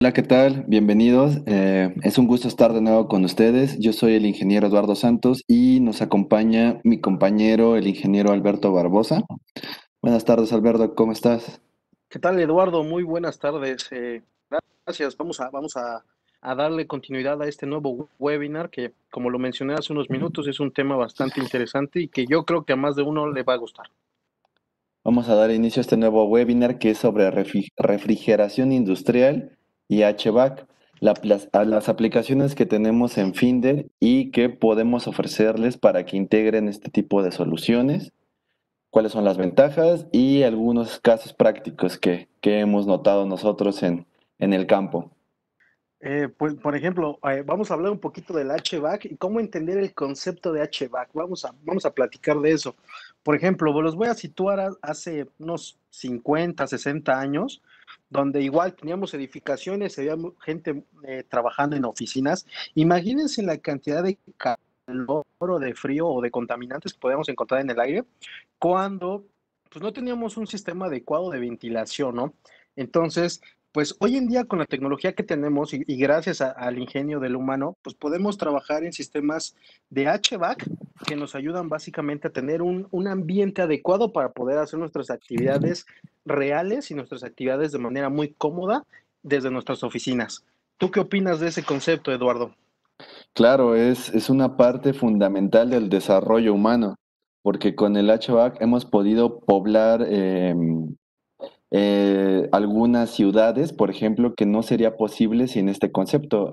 Hola, ¿qué tal? Bienvenidos. Es un gusto estar de nuevo con ustedes. Yo soy el ingeniero Eduardo Santos y nos acompaña mi compañero, el ingeniero Alberto Barbosa. Buenas tardes, Alberto, ¿cómo estás? ¿Qué tal, Eduardo? Muy buenas tardes. Gracias. A darle continuidad a este nuevo webinar que, como lo mencioné hace unos minutos, es un tema bastante interesante y que yo creo que a más de uno le va a gustar. Vamos a dar inicio a este nuevo webinar que es sobre refrigeración industrial y HVAC, a las aplicaciones que tenemos en Finder y que podemos ofrecerles para que integren este tipo de soluciones, cuáles son las ventajas y algunos casos prácticos que hemos notado nosotros en el campo. Pues, por ejemplo, vamos a hablar un poquito del HVAC y cómo entender el concepto de HVAC. Vamos a platicar de eso. Por ejemplo, los voy a situar hace unos 50, 60 años, donde igual teníamos edificaciones, había gente trabajando en oficinas. Imagínense la cantidad de calor o de frío o de contaminantes que podíamos encontrar en el aire cuando pues no teníamos un sistema adecuado de ventilación, ¿no? Entonces, pues hoy en día con la tecnología que tenemos y gracias al ingenio del humano, pues podemos trabajar en sistemas de HVAC que nos ayudan básicamente a tener un ambiente adecuado para poder hacer nuestras actividades reales y nuestras actividades de manera muy cómoda desde nuestras oficinas. ¿Tú qué opinas de ese concepto, Eduardo? Claro, es una parte fundamental del desarrollo humano, porque con el HVAC hemos podido poblar algunas ciudades, por ejemplo, que no sería posible sin este concepto.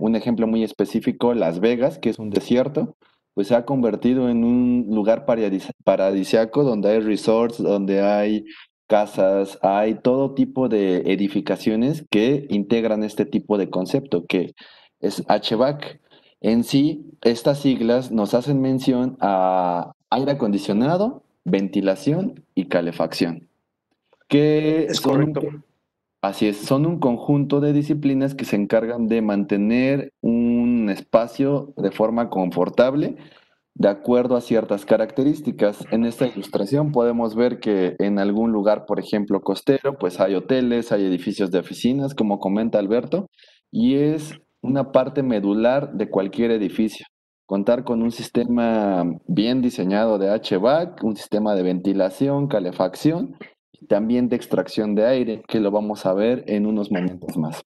Un ejemplo muy específico, Las Vegas, que es un desierto, pues se ha convertido en un lugar paradisiaco donde hay resorts, donde hay casas, hay todo tipo de edificaciones que integran este tipo de concepto, que es HVAC. En sí, estas siglas nos hacen mención a aire acondicionado, ventilación y calefacción que Es son correcto. así es, son un conjunto de disciplinas que se encargan de mantener un espacio de forma confortable de acuerdo a ciertas características. En esta ilustración podemos ver que en algún lugar, por ejemplo, costero, pues hay hoteles, hay edificios de oficinas, como comenta Alberto, y es una parte medular de cualquier edificio. Contar con un sistema bien diseñado de HVAC, un sistema de ventilación, calefacción y también de extracción de aire, que lo vamos a ver en unos momentos más.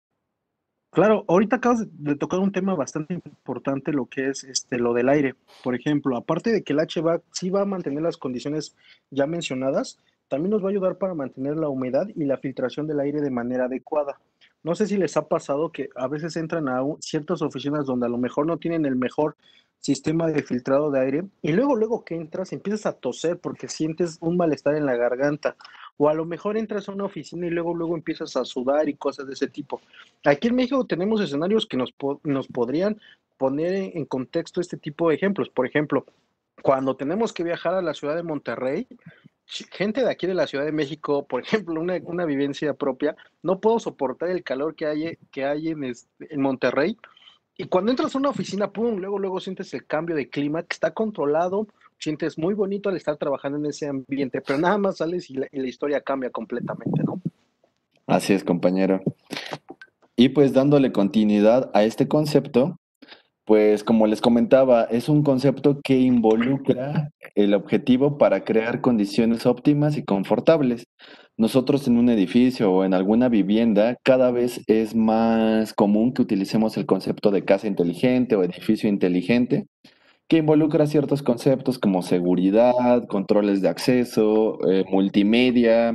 Claro, ahorita acabas de tocar un tema bastante importante, lo que es lo del aire. Por ejemplo, aparte de que el HVAC sí va a mantener las condiciones ya mencionadas, también nos va a ayudar para mantener la humedad y la filtración del aire de manera adecuada. No sé si les ha pasado que a veces entran a ciertas oficinas donde a lo mejor no tienen el mejor sistema de filtrado de aire y luego que entras empiezas a toser porque sientes un malestar en la garganta. O a lo mejor entras a una oficina y luego empiezas a sudar y cosas de ese tipo. Aquí en México tenemos escenarios que nos podrían poner en contexto este tipo de ejemplos. Por ejemplo, cuando tenemos que viajar a la ciudad de Monterrey, gente de aquí de la Ciudad de México, por ejemplo, una vivencia propia, no puedo soportar el calor que hay en Monterrey. Y cuando entras a una oficina, pum, luego sientes el cambio de clima que está controlado, sientes muy bonito al estar trabajando en ese ambiente, pero nada más sales y la historia cambia completamente, ¿no? Así es, compañero. Y pues dándole continuidad a este concepto, pues como les comentaba, es un concepto que involucra el objetivo para crear condiciones óptimas y confortables. Nosotros en un edificio o en alguna vivienda, cada vez es más común que utilicemos el concepto de casa inteligente o edificio inteligente, que involucra ciertos conceptos como seguridad, controles de acceso, multimedia,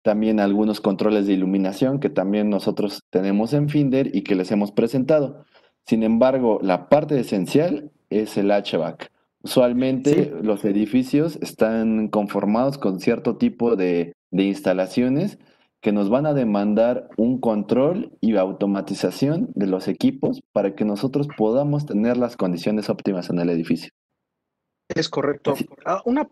también algunos controles de iluminación que también nosotros tenemos en Finder y que les hemos presentado. Sin embargo, la parte esencial es el HVAC. Sí, Usualmente los edificios están conformados con cierto tipo de instalaciones que nos van a demandar un control y automatización de los equipos para que nosotros podamos tener las condiciones óptimas en el edificio. es correcto. Así, Una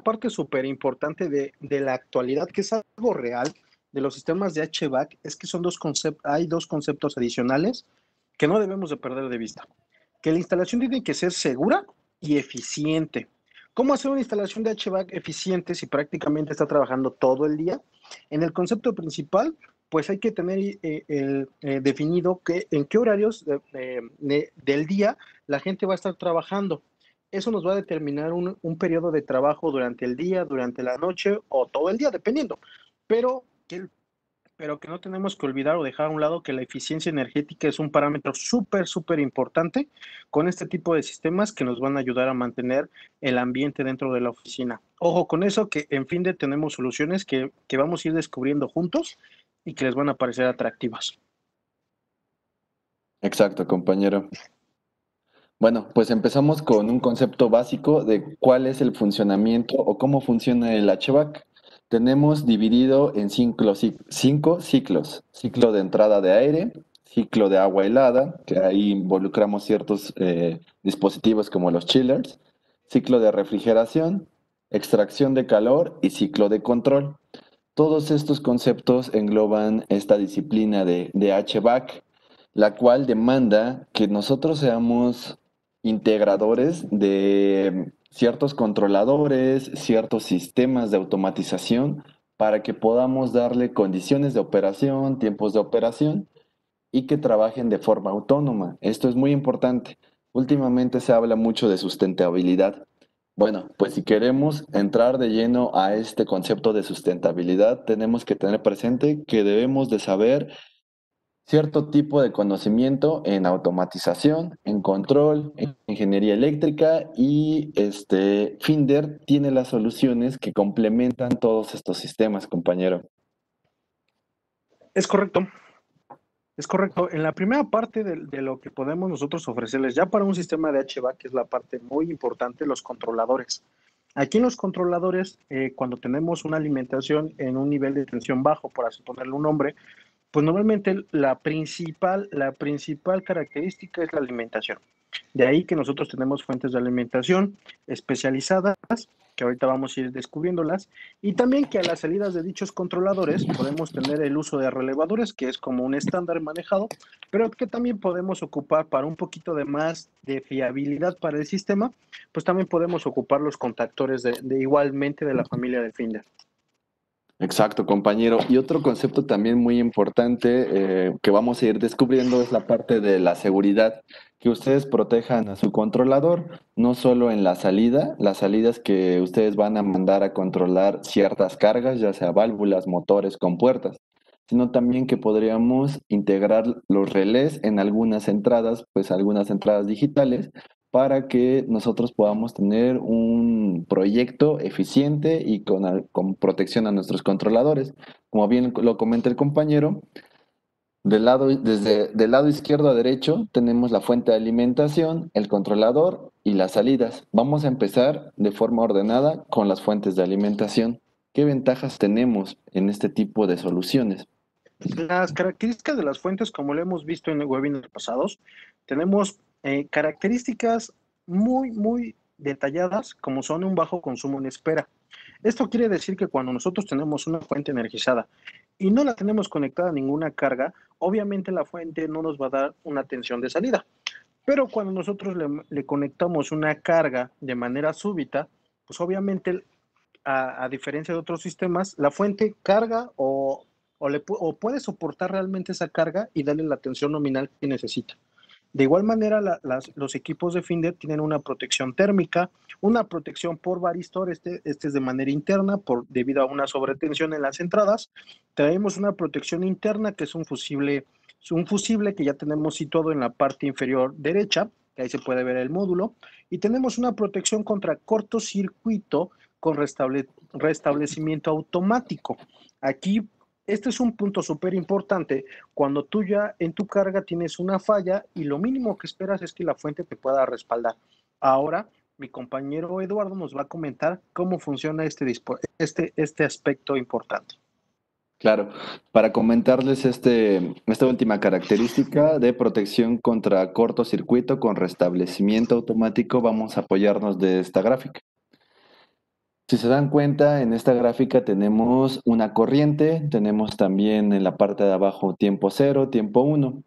parte súper importante de la actualidad, que es algo real, de los sistemas de HVAC, es que hay dos conceptos adicionales que no debemos de perder de vista. Que la instalación tiene que ser segura y eficiente. ¿Cómo hacer una instalación de HVAC eficiente si prácticamente está trabajando todo el día? En el concepto principal, pues hay que tener definido en qué horarios del día la gente va a estar trabajando. Eso nos va a determinar un periodo de trabajo durante el día, durante la noche o todo el día, dependiendo. Pero que pero que no tenemos que olvidar o dejar a un lado que la eficiencia energética es un parámetro súper, súper importante con este tipo de sistemas que nos van a ayudar a mantener el ambiente dentro de la oficina. Ojo con eso, que en fin de tenemos soluciones que vamos a ir descubriendo juntos y que les van a parecer atractivas. Exacto, compañero. Bueno, pues empezamos con un concepto básico de cuál es el funcionamiento o cómo funciona el HVAC. Tenemos dividido en cinco ciclos. Ciclo de entrada de aire, ciclo de agua helada, que ahí involucramos ciertos dispositivos como los chillers, ciclo de refrigeración, extracción de calor y ciclo de control. Todos estos conceptos engloban esta disciplina de HVAC, la cual demanda que nosotros seamos integradores de ciertos controladores, ciertos sistemas de automatización, para que podamos darle condiciones de operación, tiempos de operación y que trabajen de forma autónoma. Esto es muy importante. Últimamente se habla mucho de sustentabilidad. Bueno, pues si queremos entrar de lleno a este concepto de sustentabilidad, tenemos que tener presente que debemos de saber cierto tipo de conocimiento en automatización, en control, en ingeniería eléctrica y Finder tiene las soluciones que complementan todos estos sistemas, compañero. Es correcto, es correcto. En la primera parte de lo que podemos nosotros ofrecerles, ya para un sistema de HVAC, que es la parte muy importante, los controladores. Aquí en los controladores, cuando tenemos una alimentación en un nivel de tensión bajo, por así ponerle un nombre, pues normalmente la principal característica es la alimentación. De ahí que nosotros tenemos fuentes de alimentación especializadas, que ahorita vamos a ir descubriéndolas, y también que a las salidas de dichos controladores podemos tener el uso de relevadores, que es como un estándar manejado, pero que también podemos ocupar para un poquito de más de fiabilidad para el sistema, pues también podemos ocupar los contactores de igualmente de la familia de Finder. Exacto, compañero. Y otro concepto también muy importante que vamos a ir descubriendo es la parte de la seguridad, que ustedes protejan a su controlador, no solo en la salida, las salidas que ustedes van a mandar a controlar ciertas cargas, ya sea válvulas, motores, compuertas, sino también que podríamos integrar los relés en algunas entradas, pues algunas entradas digitales, para que nosotros podamos tener un proyecto eficiente y con protección a nuestros controladores. Como bien lo comenta el compañero, del lado izquierdo a derecho tenemos la fuente de alimentación, el controlador y las salidas. Vamos a empezar de forma ordenada con las fuentes de alimentación. ¿Qué ventajas tenemos en este tipo de soluciones? Las características de las fuentes, como lo hemos visto en webinars pasados, tenemos características muy, muy detalladas, como son un bajo consumo en espera. Esto quiere decir que cuando nosotros tenemos una fuente energizada y no la tenemos conectada a ninguna carga, obviamente la fuente no nos va a dar una tensión de salida. Pero cuando nosotros le conectamos una carga de manera súbita, pues obviamente a diferencia de otros sistemas, la fuente carga o puede soportar realmente esa carga y darle la tensión nominal que necesita. De igual manera, los equipos de Finder tienen una protección térmica, una protección por varistor, este es de manera interna debido a una sobretensión en las entradas. Traemos una protección interna que es un fusible que ya tenemos situado en la parte inferior derecha, que ahí se puede ver el módulo, y tenemos una protección contra cortocircuito con restablecimiento automático. Aquí, este es un punto súper importante cuando tú ya en tu carga tienes una falla y lo mínimo que esperas es que la fuente te pueda respaldar. Ahora, mi compañero Eduardo nos va a comentar cómo funciona este aspecto importante. Claro, para comentarles esta última característica de protección contra cortocircuito con restablecimiento automático, vamos a apoyarnos de esta gráfica. Si se dan cuenta, en esta gráfica tenemos una corriente, tenemos también en la parte de abajo tiempo cero, tiempo uno.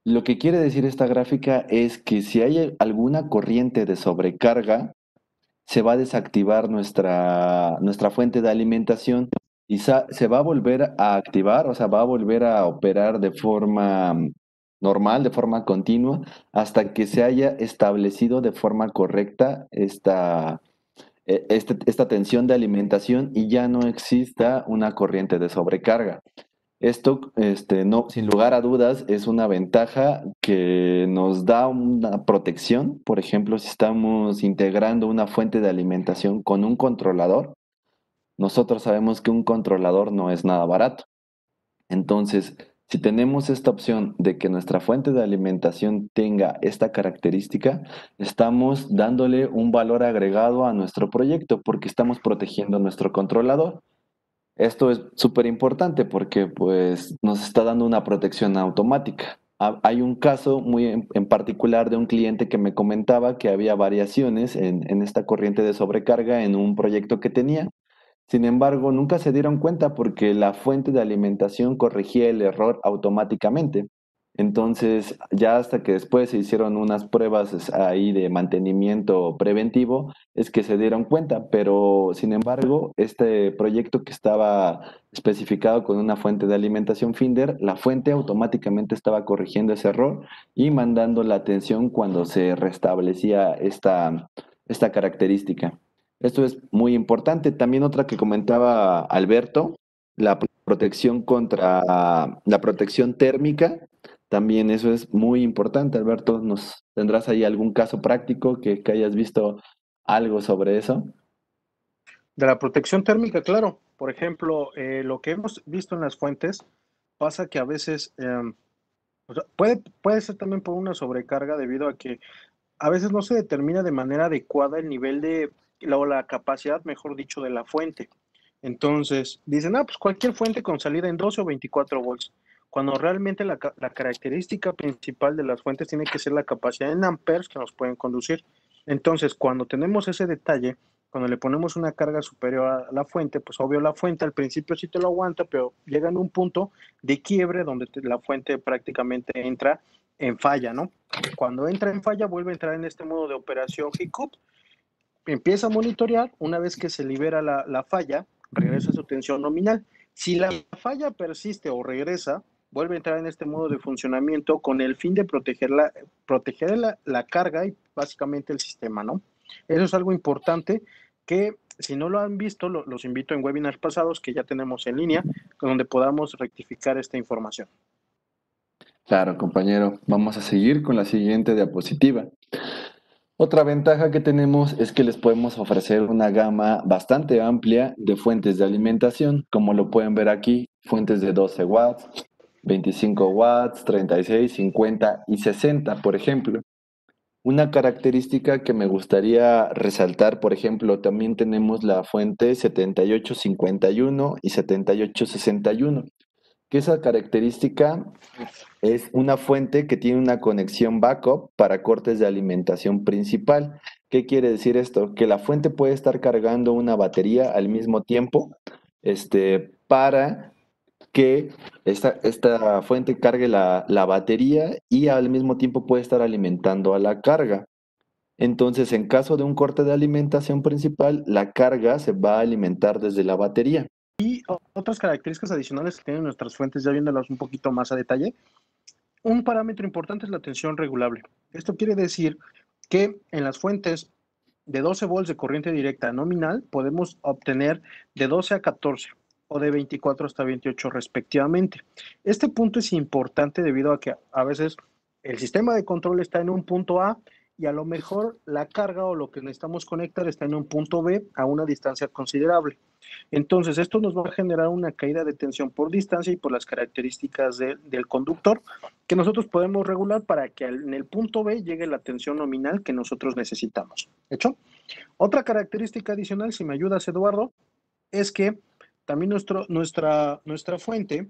Lo que quiere decir esta gráfica es que si hay alguna corriente de sobrecarga, se va a desactivar nuestra fuente de alimentación y se va a volver a activar, o sea, va a volver a operar de forma normal, de forma continua, hasta que se haya establecido de forma correcta esta tensión de alimentación y ya no exista una corriente de sobrecarga. Esto, no, sin lugar a dudas, es una ventaja que nos da una protección. Por ejemplo, si estamos integrando una fuente de alimentación con un controlador, nosotros sabemos que un controlador no es nada barato. Entonces, si tenemos esta opción de que nuestra fuente de alimentación tenga esta característica, estamos dándole un valor agregado a nuestro proyecto porque estamos protegiendo nuestro controlador. Esto es súper importante porque pues nos está dando una protección automática. Hay un caso muy en particular de un cliente que me comentaba que había variaciones en esta corriente de sobrecarga en un proyecto que tenía. Sin embargo, nunca se dieron cuenta porque la fuente de alimentación corregía el error automáticamente. Entonces, ya hasta que después se hicieron unas pruebas ahí de mantenimiento preventivo, es que se dieron cuenta. Pero, sin embargo, este proyecto que estaba especificado con una fuente de alimentación Finder, la fuente automáticamente estaba corrigiendo ese error y mandando la atención cuando se restablecía esta característica. Esto es muy importante. También otra que comentaba Alberto, la protección contra la protección térmica. También eso es muy importante, Alberto. ¿Nos tendrás ahí algún caso práctico que hayas visto algo sobre eso? De la protección térmica, claro. Por ejemplo, lo que hemos visto en las fuentes pasa que a veces o sea, puede ser también por una sobrecarga debido a que a veces no se determina de manera adecuada el nivel o la capacidad, mejor dicho, de la fuente. Entonces, dicen, pues cualquier fuente con salida en 12 o 24 volts, cuando realmente la característica principal de las fuentes tiene que ser la capacidad en amperes que nos pueden conducir. Entonces, cuando tenemos ese detalle, cuando le ponemos una carga superior a la fuente, pues obvio la fuente al principio sí te lo aguanta, pero llega en un punto de quiebre donde la fuente prácticamente entra en falla, ¿no? Cuando entra en falla, vuelve a entrar en este modo de operación hiccup, empieza a monitorear, una vez que se libera la falla, regresa a su tensión nominal. Si la falla persiste o regresa, vuelve a entrar en este modo de funcionamiento con el fin de proteger la carga y básicamente el sistema, ¿no? Eso es algo importante que si no lo han visto, los invito en webinars pasados que ya tenemos en línea, donde podamos rectificar esta información. Claro, compañero. Vamos a seguir con la siguiente diapositiva. Otra ventaja que tenemos es que les podemos ofrecer una gama bastante amplia de fuentes de alimentación, como lo pueden ver aquí, fuentes de 12 watts, 25 watts, 36, 50 y 60, por ejemplo. Una característica que me gustaría resaltar, por ejemplo, también tenemos la fuente 7851 y 7861, que esa característica es una fuente que tiene una conexión backup para cortes de alimentación principal. ¿Qué quiere decir esto? Que la fuente puede estar cargando una batería al mismo tiempo, para que esta fuente cargue la batería y al mismo tiempo puede estar alimentando a la carga. Entonces, en caso de un corte de alimentación principal, la carga se va a alimentar desde la batería. Y otras características adicionales que tienen nuestras fuentes, ya viéndolas un poquito más a detalle, un parámetro importante es la tensión regulable. Esto quiere decir que en las fuentes de 12 volts de corriente directa nominal podemos obtener de 12 a 14 o de 24 hasta 28 respectivamente. Este punto es importante debido a que a veces el sistema de control está en un punto A y a lo mejor la carga o lo que necesitamos conectar está en un punto B a una distancia considerable. Entonces, esto nos va a generar una caída de tensión por distancia y por las características del conductor que nosotros podemos regular para que en el punto B llegue la tensión nominal que nosotros necesitamos. ¿Hecho? Otra característica adicional, si me ayudas, Eduardo, es que también nuestra fuente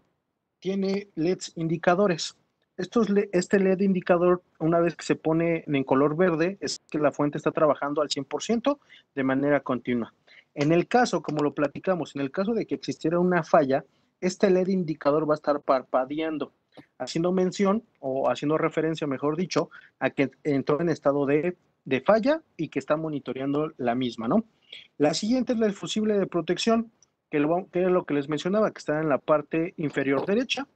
tiene LEDs indicadores. Este LED indicador, una vez que se pone en color verde, es que la fuente está trabajando al 100% de manera continua. En el caso, como lo platicamos, en el caso de que existiera una falla, este LED indicador va a estar parpadeando, haciendo mención o haciendo referencia, mejor dicho, a que entró en estado de falla y que está monitoreando la misma, ¿no? La siguiente es el fusible de protección. que es lo que les mencionaba, que está en la parte inferior derecha,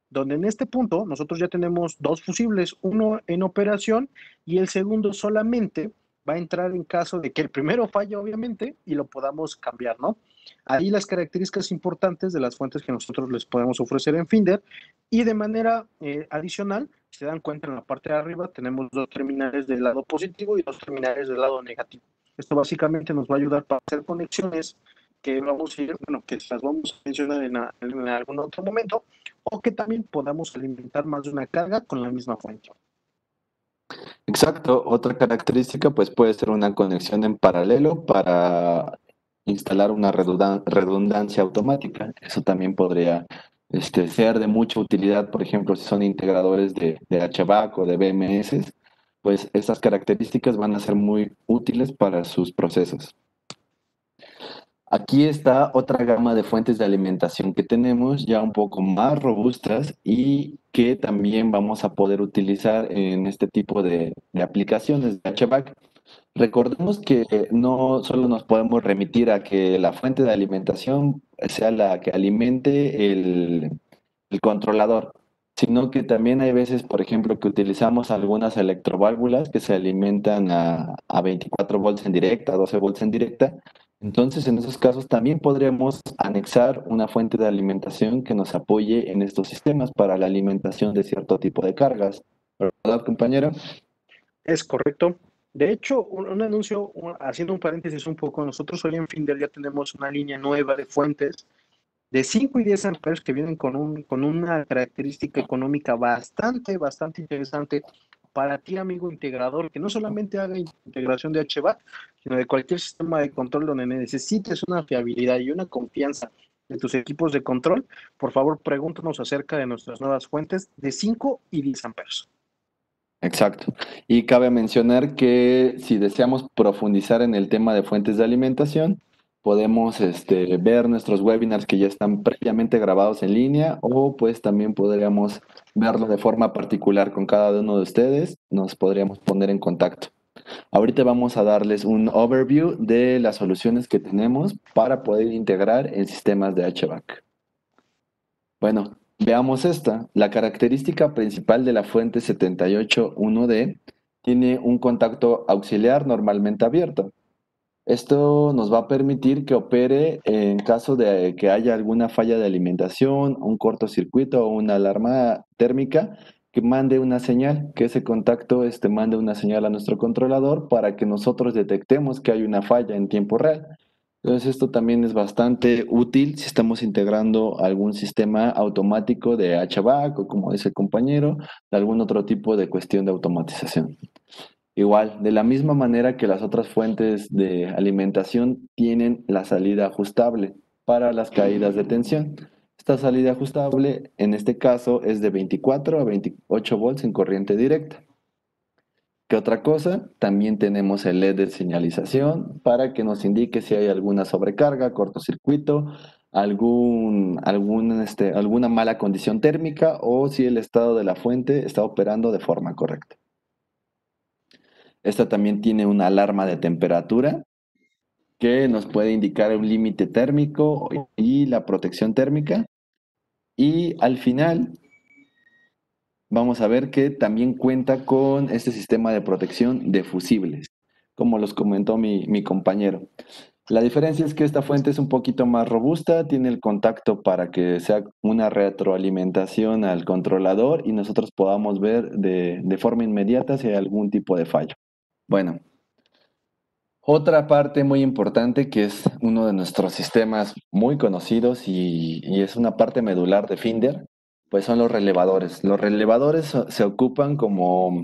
donde en este punto nosotros ya tenemos dos fusibles, uno en operación y el segundo solamente va a entrar en caso de que el primero falle, obviamente, y lo podamos cambiar, ¿no? Ahí las características importantes de las fuentes que nosotros les podemos ofrecer en Finder y de manera adicional, si se dan cuenta en la parte de arriba, tenemos dos terminales del lado positivo y dos terminales del lado negativo. Esto básicamente nos va a ayudar para hacer conexiones que vamos a ir, bueno, que las vamos a mencionar en algún otro momento, o que también podamos alimentar más de una carga con la misma fuente. Exacto, otra característica pues puede ser una conexión en paralelo para instalar una redundancia automática. Eso también podría ser de mucha utilidad, por ejemplo, si son integradores de HVAC o de BMS, pues estas características van a ser muy útiles para sus procesos. Aquí está otra gama de fuentes de alimentación que tenemos ya un poco más robustas y que también vamos a poder utilizar en este tipo de aplicaciones de HVAC. Recordemos que no solo nos podemos remitir a que la fuente de alimentación sea la que alimente el controlador, sino que también hay veces, por ejemplo, que utilizamos algunas electroválvulas que se alimentan a 24 volts en directa, a 12 volts en directa. Entonces, en esos casos también podríamos anexar una fuente de alimentación que nos apoye en estos sistemas para la alimentación de cierto tipo de cargas. ¿Verdad, compañero? Es correcto. De hecho, un anuncio, haciendo un paréntesis un poco, nosotros hoy en Finder ya tenemos una línea nueva de fuentes de 5 y 10 amperes que vienen con una característica económica bastante interesante para ti, amigo integrador, que no solamente haga integración de HVAC, sino de cualquier sistema de control donde necesites una fiabilidad y una confianza de tus equipos de control. Por favor, pregúntanos acerca de nuestras nuevas fuentes de 5 y 10 amperes. Exacto. Y cabe mencionar que si deseamos profundizar en el tema de fuentes de alimentación, podemos ver nuestros webinars que ya están previamente grabados en línea o pues también podríamos verlo de forma particular con cada uno de ustedes. Nos podríamos poner en contacto. Ahorita vamos a darles un overview de las soluciones que tenemos para poder integrar en sistemas de HVAC. Bueno, veamos esta. La característica principal de la fuente 781D tiene un contacto auxiliar normalmente abierto. Esto nos va a permitir que opere en caso de que haya alguna falla de alimentación, un cortocircuito o una alarma térmica que mande una señal, que ese contacto mande una señal a nuestro controlador para que nosotros detectemos que hay una falla en tiempo real. Entonces esto también es bastante útil si estamos integrando algún sistema automático de HVAC o como dice el compañero, de algún otro tipo de cuestión de automatización. Igual, de la misma manera que las otras fuentes de alimentación tienen la salida ajustable para las caídas de tensión. Esta salida ajustable, en este caso, es de 24 a 28 volts en corriente directa. ¿Qué otra cosa? También tenemos el LED de señalización para que nos indique si hay alguna sobrecarga, cortocircuito, alguna mala condición térmica o si el estado de la fuente está operando de forma correcta. Esta también tiene una alarma de temperatura que nos puede indicar un límite térmico y la protección térmica. Y al final vamos a ver que también cuenta con este sistema de protección de fusibles, como los comentó mi compañero. La diferencia es que esta fuente es un poquito más robusta, tiene el contacto para que sea una retroalimentación al controlador y nosotros podamos ver de forma inmediata si hay algún tipo de fallo. Bueno, otra parte muy importante que es uno de nuestros sistemas muy conocidos y es una parte medular de Finder, pues son los relevadores. Los relevadores se ocupan como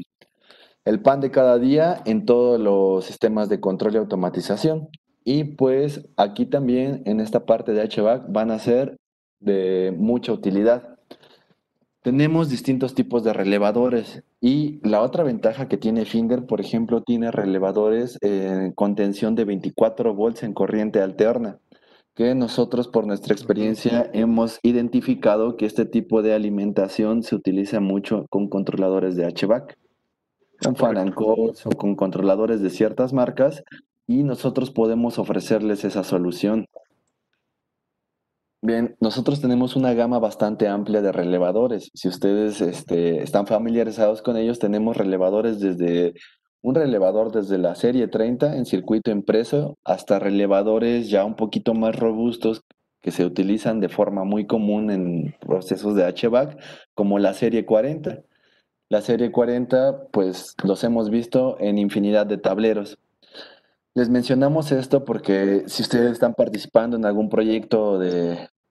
el pan de cada día en todos los sistemas de control y automatización. Y pues aquí también en esta parte de HVAC van a ser de mucha utilidad. Tenemos distintos tipos de relevadores y la otra ventaja que tiene Finder, por ejemplo, tiene relevadores con tensión de 24 volts en corriente alterna, que nosotros por nuestra experiencia hemos identificado que este tipo de alimentación se utiliza mucho con controladores de HVAC, con fan and Correcto. calls o con controladores de ciertas marcas y nosotros podemos ofrecerles esa solución. Bien, nosotros tenemos una gama bastante amplia de relevadores. Si ustedes están familiarizados con ellos, tenemos relevadores desde un relevador desde la serie 30 en circuito impreso hasta relevadores ya un poquito más robustos que se utilizan de forma muy común en procesos de HVAC, como la serie 40. La serie 40, pues los hemos visto en infinidad de tableros. Les mencionamos esto porque si ustedes están participando en algún proyecto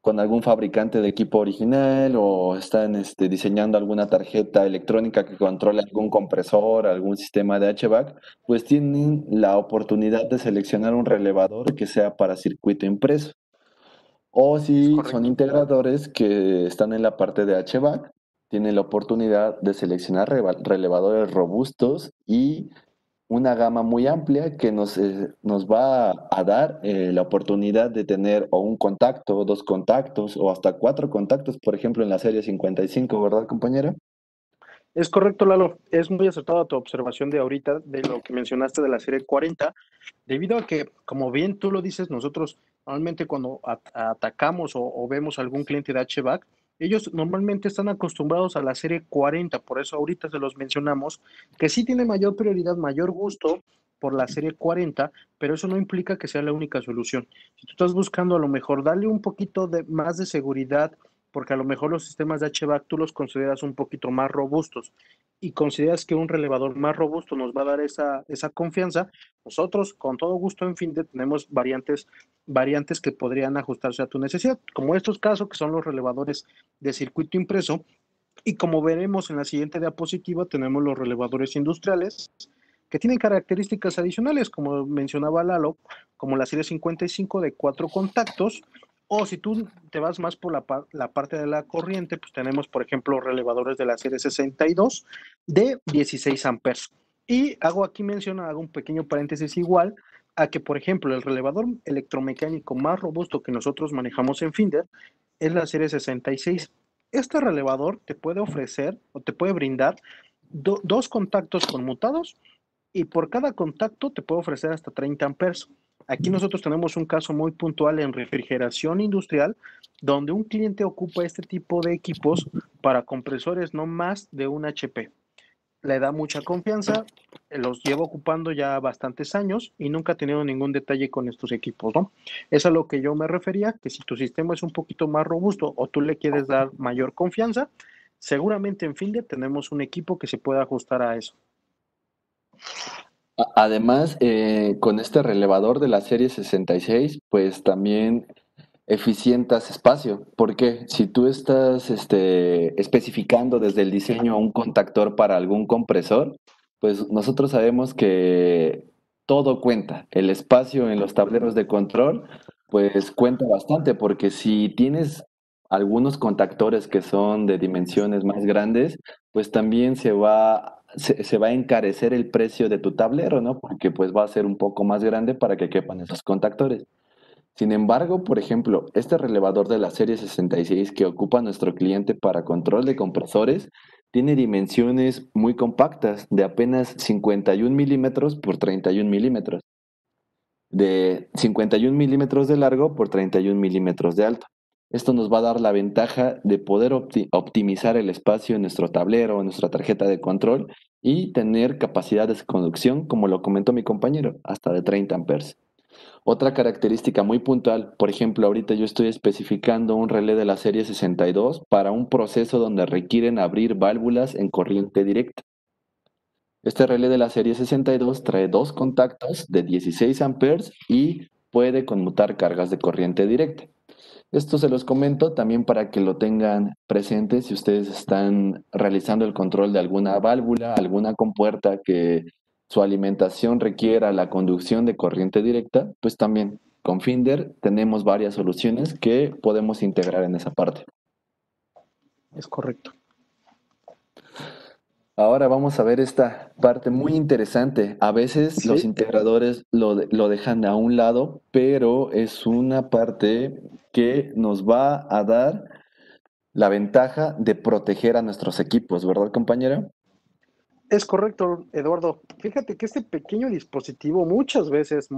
con algún fabricante de equipo original o están diseñando alguna tarjeta electrónica que controle algún compresor, algún sistema de HVAC, pues tienen la oportunidad de seleccionar un relevador que sea para circuito impreso. O Es si son correcto. integradores que están en la parte de HVAC, tienen la oportunidad de seleccionar relevadores robustos y una gama muy amplia que nos va a dar la oportunidad de tener o un contacto, o dos contactos, o hasta cuatro contactos, por ejemplo, en la serie 55, ¿verdad, compañera? Es correcto, Lalo. Es muy acertada tu observación de ahorita, de lo que mencionaste de la serie 40, debido a que, como bien tú lo dices, nosotros normalmente cuando atacamos o vemos algún cliente de HVAC, ellos normalmente están acostumbrados a la serie 40, por eso ahorita se los mencionamos, que sí tiene mayor prioridad, mayor gusto por la serie 40, pero eso no implica que sea la única solución. Si tú estás buscando a lo mejor darle un poquito de más de seguridad, porque a lo mejor los sistemas de HVAC tú los consideras un poquito más robustos y consideras que un relevador más robusto nos va a dar esa confianza, nosotros con todo gusto en Finde tenemos variantes que podrían ajustarse a tu necesidad, como estos casos que son los relevadores de circuito impreso, y como veremos en la siguiente diapositiva, tenemos los relevadores industriales que tienen características adicionales, como mencionaba Lalo, como la serie 55 de cuatro contactos, o si tú te vas más por la parte de la corriente, pues tenemos, por ejemplo, relevadores de la serie 62 de 16 amperes. Y hago aquí mención, hago un pequeño paréntesis igual, a que, por ejemplo, el relevador electromecánico más robusto que nosotros manejamos en Finder es la serie 66. Este relevador te puede ofrecer o te puede brindar dos contactos conmutados y por cada contacto te puede ofrecer hasta 30 amperes. Aquí nosotros tenemos un caso muy puntual en refrigeración industrial, donde un cliente ocupa este tipo de equipos para compresores no más de un HP. Le da mucha confianza, los lleva ocupando ya bastantes años y nunca ha tenido ningún detalle con estos equipos, ¿no? Es a lo que yo me refería, que si tu sistema es un poquito más robusto o tú le quieres dar mayor confianza, seguramente en Finder tenemos un equipo que se pueda ajustar a eso. Además, con este relevador de la serie 66, pues también eficientas espacio, porque si tú estás especificando desde el diseño un contactor para algún compresor, pues nosotros sabemos que todo cuenta. El espacio en los tableros de control, pues cuenta bastante, porque si tienes algunos contactores que son de dimensiones más grandes, pues también se va a encarecer el precio de tu tablero, ¿no? Porque pues va a ser un poco más grande para que quepan esos contactores. Sin embargo, por ejemplo, este relevador de la serie 66 que ocupa nuestro cliente para control de compresores tiene dimensiones muy compactas, de apenas 51 milímetros por 31 milímetros, de 51 milímetros de largo por 31 milímetros de alto. Esto nos va a dar la ventaja de poder optimizar el espacio en nuestro tablero, en nuestra tarjeta de control y tener capacidades de conducción, como lo comentó mi compañero, hasta de 30 amperes. Otra característica muy puntual, por ejemplo, ahorita yo estoy especificando un relé de la serie 62 para un proceso donde requieren abrir válvulas en corriente directa. Este relé de la serie 62 trae dos contactos de 16 amperes y puede conmutar cargas de corriente directa. Esto se los comento también para que lo tengan presente si ustedes están realizando el control de alguna válvula, alguna compuerta que su alimentación requiera la conducción de corriente directa, pues también con Finder tenemos varias soluciones que podemos integrar en esa parte. Es correcto. Ahora vamos a ver esta parte muy interesante. A veces los Sí, integradores lo dejan a un lado, pero es una parte que nos va a dar la ventaja de proteger a nuestros equipos, ¿verdad, compañero? es correcto, Eduardo. Fíjate que este pequeño dispositivo muchas veces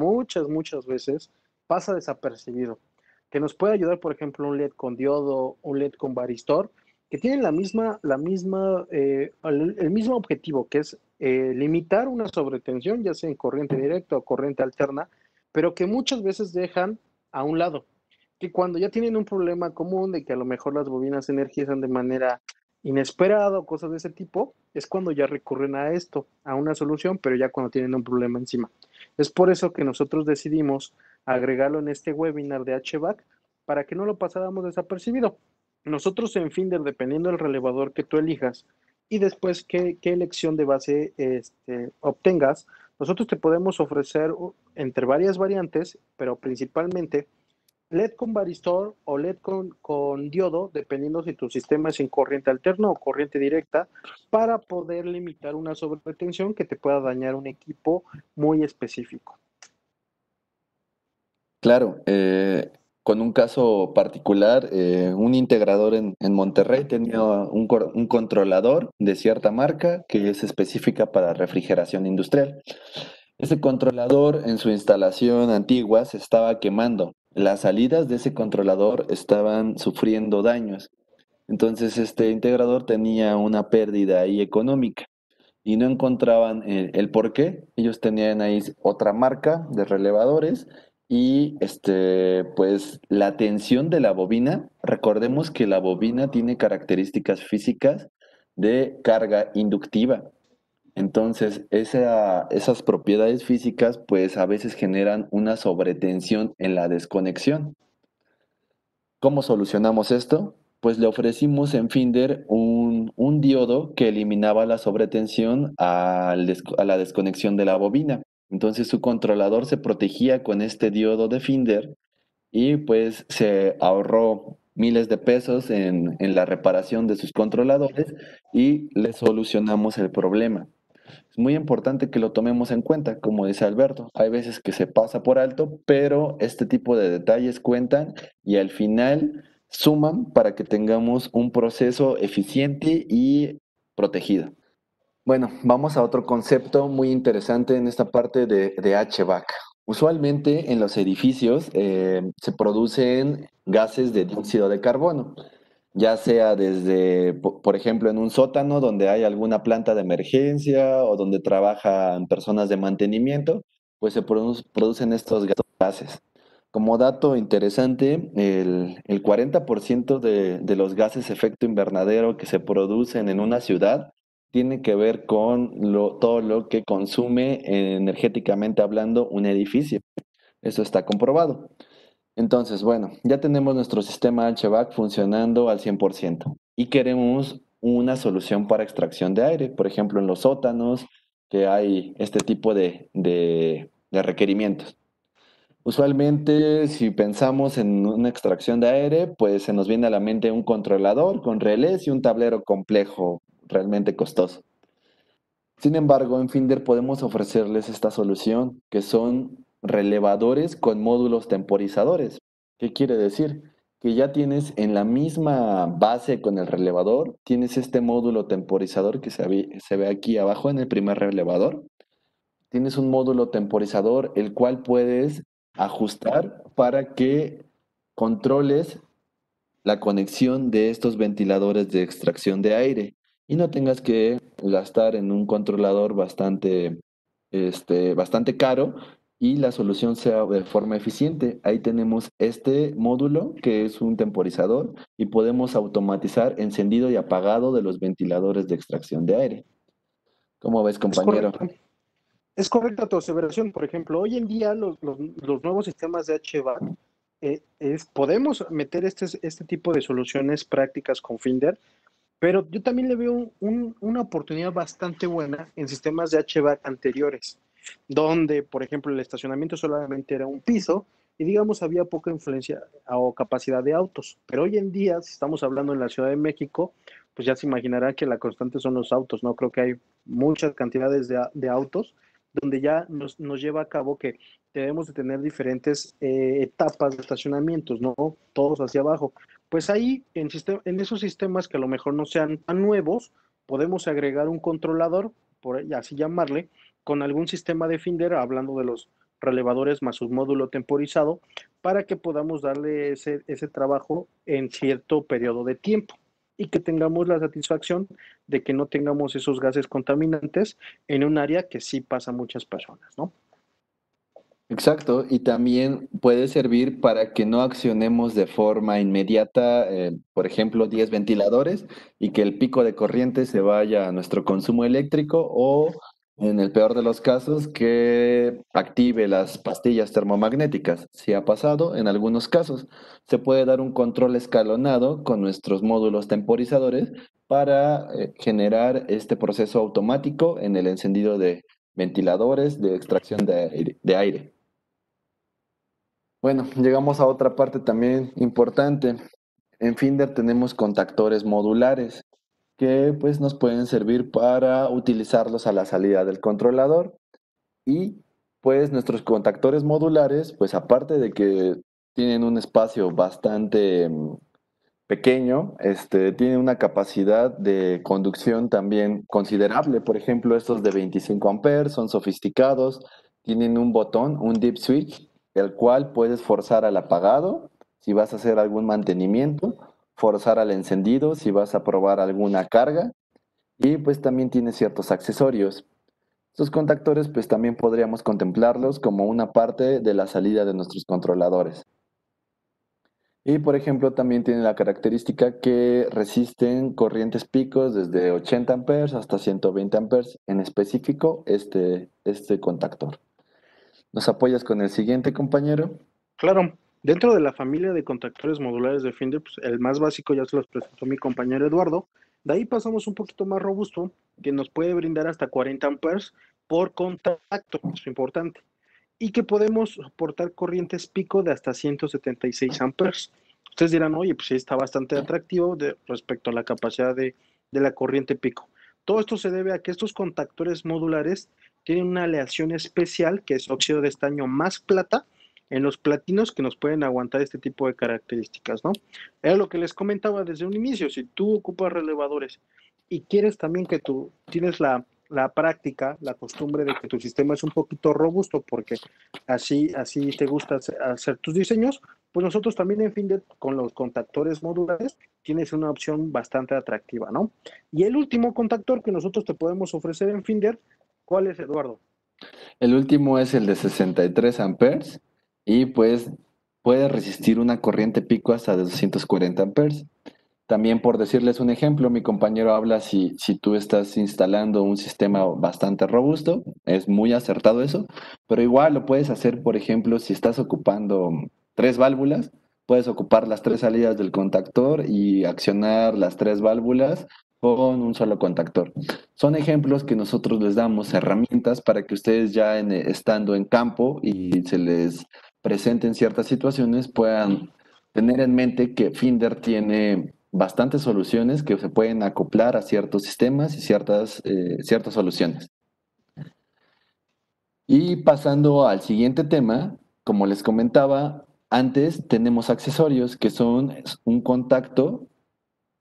pasa desapercibido. que nos puede ayudar, por ejemplo, un LED con diodo, un LED con varistor, que tienen el mismo objetivo, que es limitar una sobretensión, ya sea en corriente directa o corriente alterna, pero que muchas veces dejan a un lado, que cuando ya tienen un problema común de que a lo mejor las bobinas se energizan de manera inesperada o cosas de ese tipo, es cuando ya recurren a esto, a una solución, pero ya cuando tienen un problema encima. Es por eso que nosotros decidimos agregarlo en este webinar de HVAC para que no lo pasáramos desapercibido. Nosotros en Finder, dependiendo del relevador que tú elijas y después qué elección de base obtengas, nosotros te podemos ofrecer entre varias variantes, pero principalmente LED con varistor o LED con diodo, dependiendo si tu sistema es en corriente alterna o corriente directa, para poder limitar una sobretensión que te pueda dañar un equipo muy específico. Claro, con un caso particular, un integrador en Monterrey tenía un controlador de cierta marca que es específica para refrigeración industrial. Ese controlador en su instalación antigua se estaba quemando. Las salidas de ese controlador estaban sufriendo daños. Entonces este integrador tenía una pérdida ahí económica y no encontraban el por qué. Ellos tenían ahí otra marca de relevadores y pues la tensión de la bobina, recordemos que la bobina tiene características físicas de carga inductiva. Entonces, esas propiedades físicas pues a veces generan una sobretensión en la desconexión. ¿Cómo solucionamos esto? Pues le ofrecimos en Finder un diodo que eliminaba la sobretensión a la desconexión de la bobina. Entonces su controlador se protegía con este diodo de Finder y pues se ahorró miles de pesos en la reparación de sus controladores y le solucionamos el problema. Es muy importante que lo tomemos en cuenta, como dice Alberto. Hay veces que se pasa por alto, pero este tipo de detalles cuentan y al final suman para que tengamos un proceso eficiente y protegido. Bueno, vamos a otro concepto muy interesante en esta parte de HVAC. Usualmente en los edificios se producen gases de dióxido de carbono, ya sea desde, por ejemplo, en un sótano donde hay alguna planta de emergencia o donde trabajan personas de mantenimiento, pues se producen estos gases. Como dato interesante, el 40% de los gases efecto invernadero que se producen en una ciudad tiene que ver con todo lo que consume energéticamente hablando un edificio. Eso está comprobado. Entonces, bueno, ya tenemos nuestro sistema HVAC funcionando al 100% y queremos una solución para extracción de aire, por ejemplo, en los sótanos, que hay este tipo de requerimientos. Usualmente, si pensamos en una extracción de aire, pues se nos viene a la mente un controlador con relés y un tablero complejo, realmente costoso. Sin embargo, en Finder podemos ofrecerles esta solución, que son relevadores con módulos temporizadores. ¿Qué quiere decir? Que ya tienes en la misma base con el relevador, tienes este módulo temporizador que se ve aquí abajo en el primer relevador. Tienes un módulo temporizador el cual puedes ajustar para que controles la conexión de estos ventiladores de extracción de aire y no tengas que gastar en un controlador bastante caro y la solución sea de forma eficiente. Ahí tenemos este módulo que es un temporizador y podemos automatizar encendido y apagado de los ventiladores de extracción de aire. ¿Cómo ves, Es compañero? correcto. Es correcta tu aseveración. Por ejemplo, hoy en día los nuevos sistemas de HVAC podemos meter este tipo de soluciones prácticas con Finder, pero yo también le veo una oportunidad bastante buena en sistemas de HVAC anteriores, donde, por ejemplo, el estacionamiento solamente era un piso y, digamos, había poca influencia o capacidad de autos. Pero hoy en día, si estamos hablando en la Ciudad de México, pues ya se imaginará que la constante son los autos, ¿no? Creo que hay muchas cantidades de autos donde ya nos lleva a cabo que debemos de tener diferentes etapas de estacionamientos, ¿no? Todos hacia abajo. Pues ahí, en esos sistemas que a lo mejor no sean tan nuevos, podemos agregar un controlador, por así llamarle, con algún sistema de Finder, hablando relevadores más un módulo temporizado para que podamos darle ese trabajo en cierto periodo de tiempo y que tengamos la satisfacción de que no tengamos esos gases contaminantes en un área que sí pasa a muchas personas, ¿no? Exacto, y también puede servir para que no accionemos de forma inmediata, por ejemplo, 10 ventiladores y que el pico de corriente se vaya a nuestro consumo eléctrico o, en el peor de los casos, que active las pastillas termomagnéticas. Si ha pasado, en algunos casos, se puede dar un control escalonado con nuestros módulos temporizadores para generar este proceso automático en el encendido de ventiladores de extracción de aire. Bueno, llegamos a otra parte también importante. En Finder tenemos contactores modulares que pues nos pueden servir para utilizarlos a la salida del controlador y pues nuestros contactores modulares, pues aparte de que tienen un espacio bastante pequeño, tienen una capacidad de conducción también considerable. Por ejemplo, estos de 25 amperes son sofisticados, tienen un botón, un dip switch, el cual puedes forzar al apagado si vas a hacer algún mantenimiento, forzar al encendido si vas a probar alguna carga y pues también tiene ciertos accesorios. Estos contactores pues también podríamos contemplarlos como una parte de la salida de nuestros controladores. Y por ejemplo, también tiene la característica que resisten corrientes picos desde 80 amperes hasta 120 amperes, en específico este contactor. ¿Nos apoyas con el siguiente, compañero? Claro, dentro de la familia de contactores modulares de Finder, pues el más básico ya se los presentó mi compañero Eduardo. De ahí pasamos un poquito más robusto, que nos puede brindar hasta 40 amperes por contacto, eso es importante, y que podemos soportar corrientes pico de hasta 176 amperes. Ustedes dirán, oye, pues sí está bastante atractivo respecto a la capacidad de la corriente pico. Todo esto se debe a que estos contactores modulares tienen una aleación especial, que es óxido de estaño más plata, en los platinos que nos pueden aguantar este tipo de características, ¿no? Era lo que les comentaba desde un inicio, si tú ocupas relevadores y quieres también que tú tienes la práctica, la costumbre de que tu sistema es un poquito robusto porque así te gusta hacer tus diseños, pues nosotros también en Finder con los contactores modulares tienes una opción bastante atractiva, ¿no? Y el último contactor que nosotros te podemos ofrecer en Finder, ¿cuál es, Eduardo? El último es el de 63 amperes y pues puede resistir una corriente pico hasta de 240 amperes. También por decirles un ejemplo, mi compañero habla si tú estás instalando un sistema bastante robusto, es muy acertado eso, pero igual lo puedes hacer, por ejemplo, si estás ocupando tres válvulas, puedes ocupar las tres salidas del contactor y accionar las tres válvulas con un solo contactor. Son ejemplos que nosotros les damos herramientas para que ustedes ya estando en campo y se les presenten ciertas situaciones puedan tener en mente que Finder tiene bastantes soluciones que se pueden acoplar a ciertos sistemas y ciertas soluciones. Y pasando al siguiente tema, como les comentaba, antes tenemos accesorios que son un contacto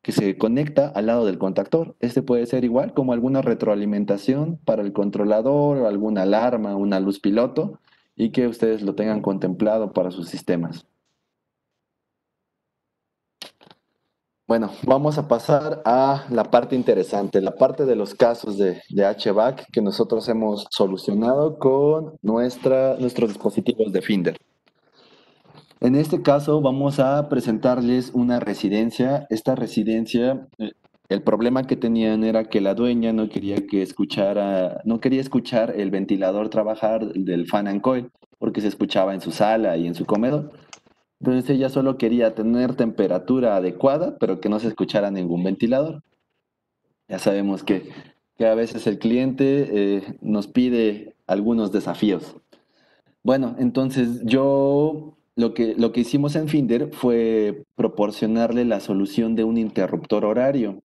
que se conecta al lado del contactor. Este puede ser igual como alguna retroalimentación para el controlador o alguna alarma, una luz piloto y que ustedes lo tengan contemplado para sus sistemas. Bueno, vamos a pasar a la parte interesante, la parte de los casos de HVAC que nosotros hemos solucionado con nuestros dispositivos de Finder. En este caso vamos a presentarles una residencia. Esta residencia, el problema que tenían era que la dueña no quería escuchar el ventilador trabajar del fan and coil, porque se escuchaba en su sala y en su comedor. Entonces ella solo quería tener temperatura adecuada, pero que no se escuchara ningún ventilador. Ya sabemos que a veces el cliente nos pide algunos desafíos. Bueno, entonces lo que hicimos en Finder fue proporcionarle la solución de un interruptor horario,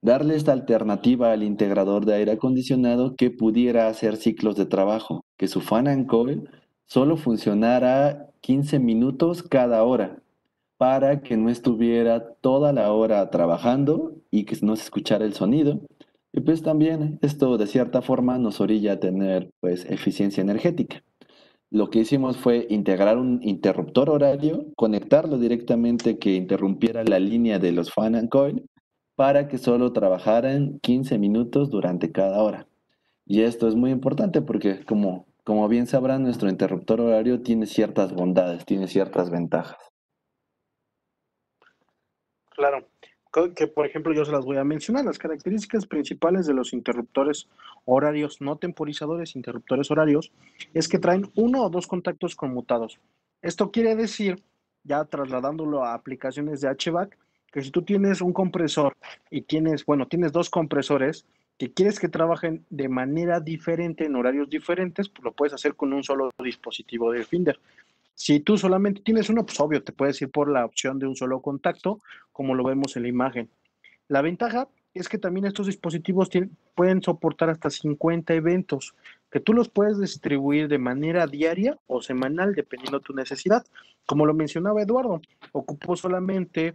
darle esta alternativa al integrador de aire acondicionado que pudiera hacer ciclos de trabajo, que su fan and coil solo funcionara 15 minutos cada hora, para que no estuviera toda la hora trabajando y que no se escuchara el sonido. Y pues también esto de cierta forma nos orilla a tener pues eficiencia energética. lo que hicimos fue integrar un interruptor horario, conectarlo directamente que interrumpiera la línea de los fan and coil para que solo trabajaran 15 minutos durante cada hora. Y esto es muy importante porque, como bien sabrán, nuestro interruptor horario tiene ciertas bondades, tiene ciertas ventajas. Claro, que por ejemplo yo se las voy a mencionar. Las características principales de los interruptores horarios no temporizadores, interruptores horarios, es que traen uno o dos contactos conmutados. Esto quiere decir, ya trasladándolo a aplicaciones de HVAC, que si tú tienes un compresor y tienes dos compresores que quieres que trabajen de manera diferente en horarios diferentes, pues lo puedes hacer con un solo dispositivo de Finder. Si tú solamente tienes uno, pues obvio, te puedes ir por la opción de un solo contacto, como lo vemos en la imagen. La ventaja es que también estos dispositivos pueden soportar hasta 50 eventos, que tú los puedes distribuir de manera diaria o semanal, dependiendo de tu necesidad. Como lo mencionaba Eduardo, ocupó solamente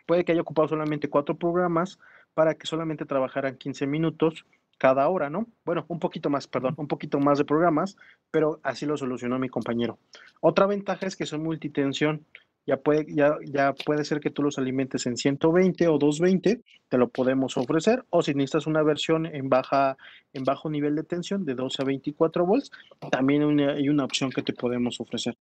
puede que haya ocupado solamente 4 programas para que solamente trabajaran 15 minutos cada hora, ¿no? Bueno, un poquito más, perdón, un poquito más de programas, pero así lo solucionó mi compañero. Otra ventaja es que son multitensión. Ya puede ser que tú los alimentes en 120 o 220, te lo podemos ofrecer, o si necesitas una versión en bajo nivel de tensión de 12 a 24 volts, también hay una opción que te podemos ofrecer.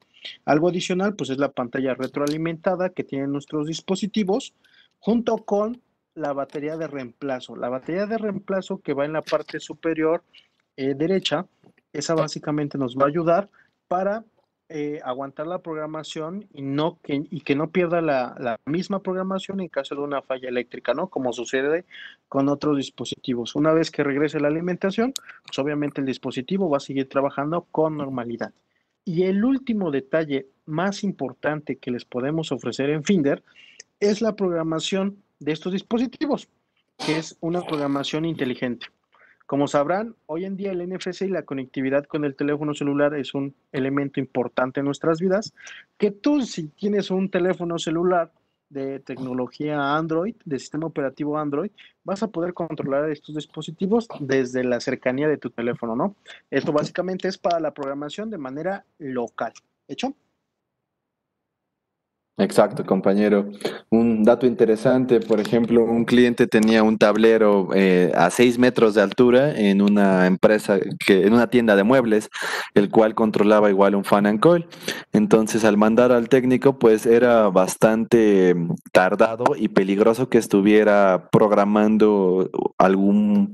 Algo adicional, pues es la pantalla retroalimentada que tienen nuestros dispositivos, junto con la batería de reemplazo. La batería de reemplazo que va en la parte superior derecha, esa básicamente nos va a ayudar para aguantar la programación y que no pierda la misma programación en caso de una falla eléctrica, ¿no? Como sucede con otros dispositivos. Una vez que regrese la alimentación, pues obviamente el dispositivo va a seguir trabajando con normalidad. Y el último detalle más importante que les podemos ofrecer en Finder es la programación de estos dispositivos, que es una programación inteligente. Como sabrán, hoy en día el NFC y la conectividad con el teléfono celular es un elemento importante en nuestras vidas, que tú si tienes un teléfono celular de tecnología Android, de sistema operativo Android, vas a poder controlar estos dispositivos desde la cercanía de tu teléfono, ¿no? Esto básicamente es para la programación de manera local. ¿Hecho? Exacto, compañero. Un dato interesante, por ejemplo, un cliente tenía un tablero a 6 metros de altura en una empresa, en una tienda de muebles, el cual controlaba igual un fan and coil. Entonces, al mandar al técnico, pues era bastante tardado y peligroso que estuviera programando algún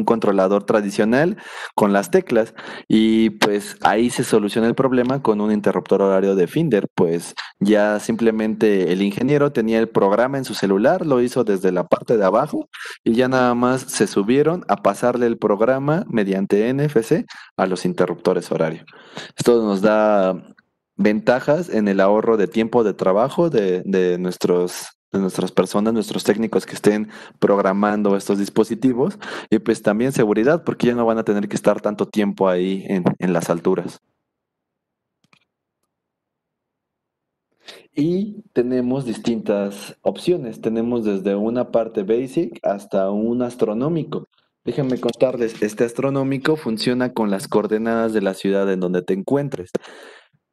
controlador tradicional con las teclas. Y pues ahí se soluciona el problema con un interruptor horario de Finder, pues ya simplemente el ingeniero tenía el programa en su celular, lo hizo desde la parte de abajo y ya nada más se subieron a pasarle el programa mediante NFC a los interruptores horario. Esto nos da ventajas en el ahorro de tiempo de trabajo de nuestras personas, nuestros técnicos que estén programando estos dispositivos y pues también seguridad porque ya no van a tener que estar tanto tiempo ahí en las alturas. Y tenemos distintas opciones. Tenemos desde una parte basic hasta un astronómico. Déjenme contarles, este astronómico funciona con las coordenadas de la ciudad en donde te encuentres.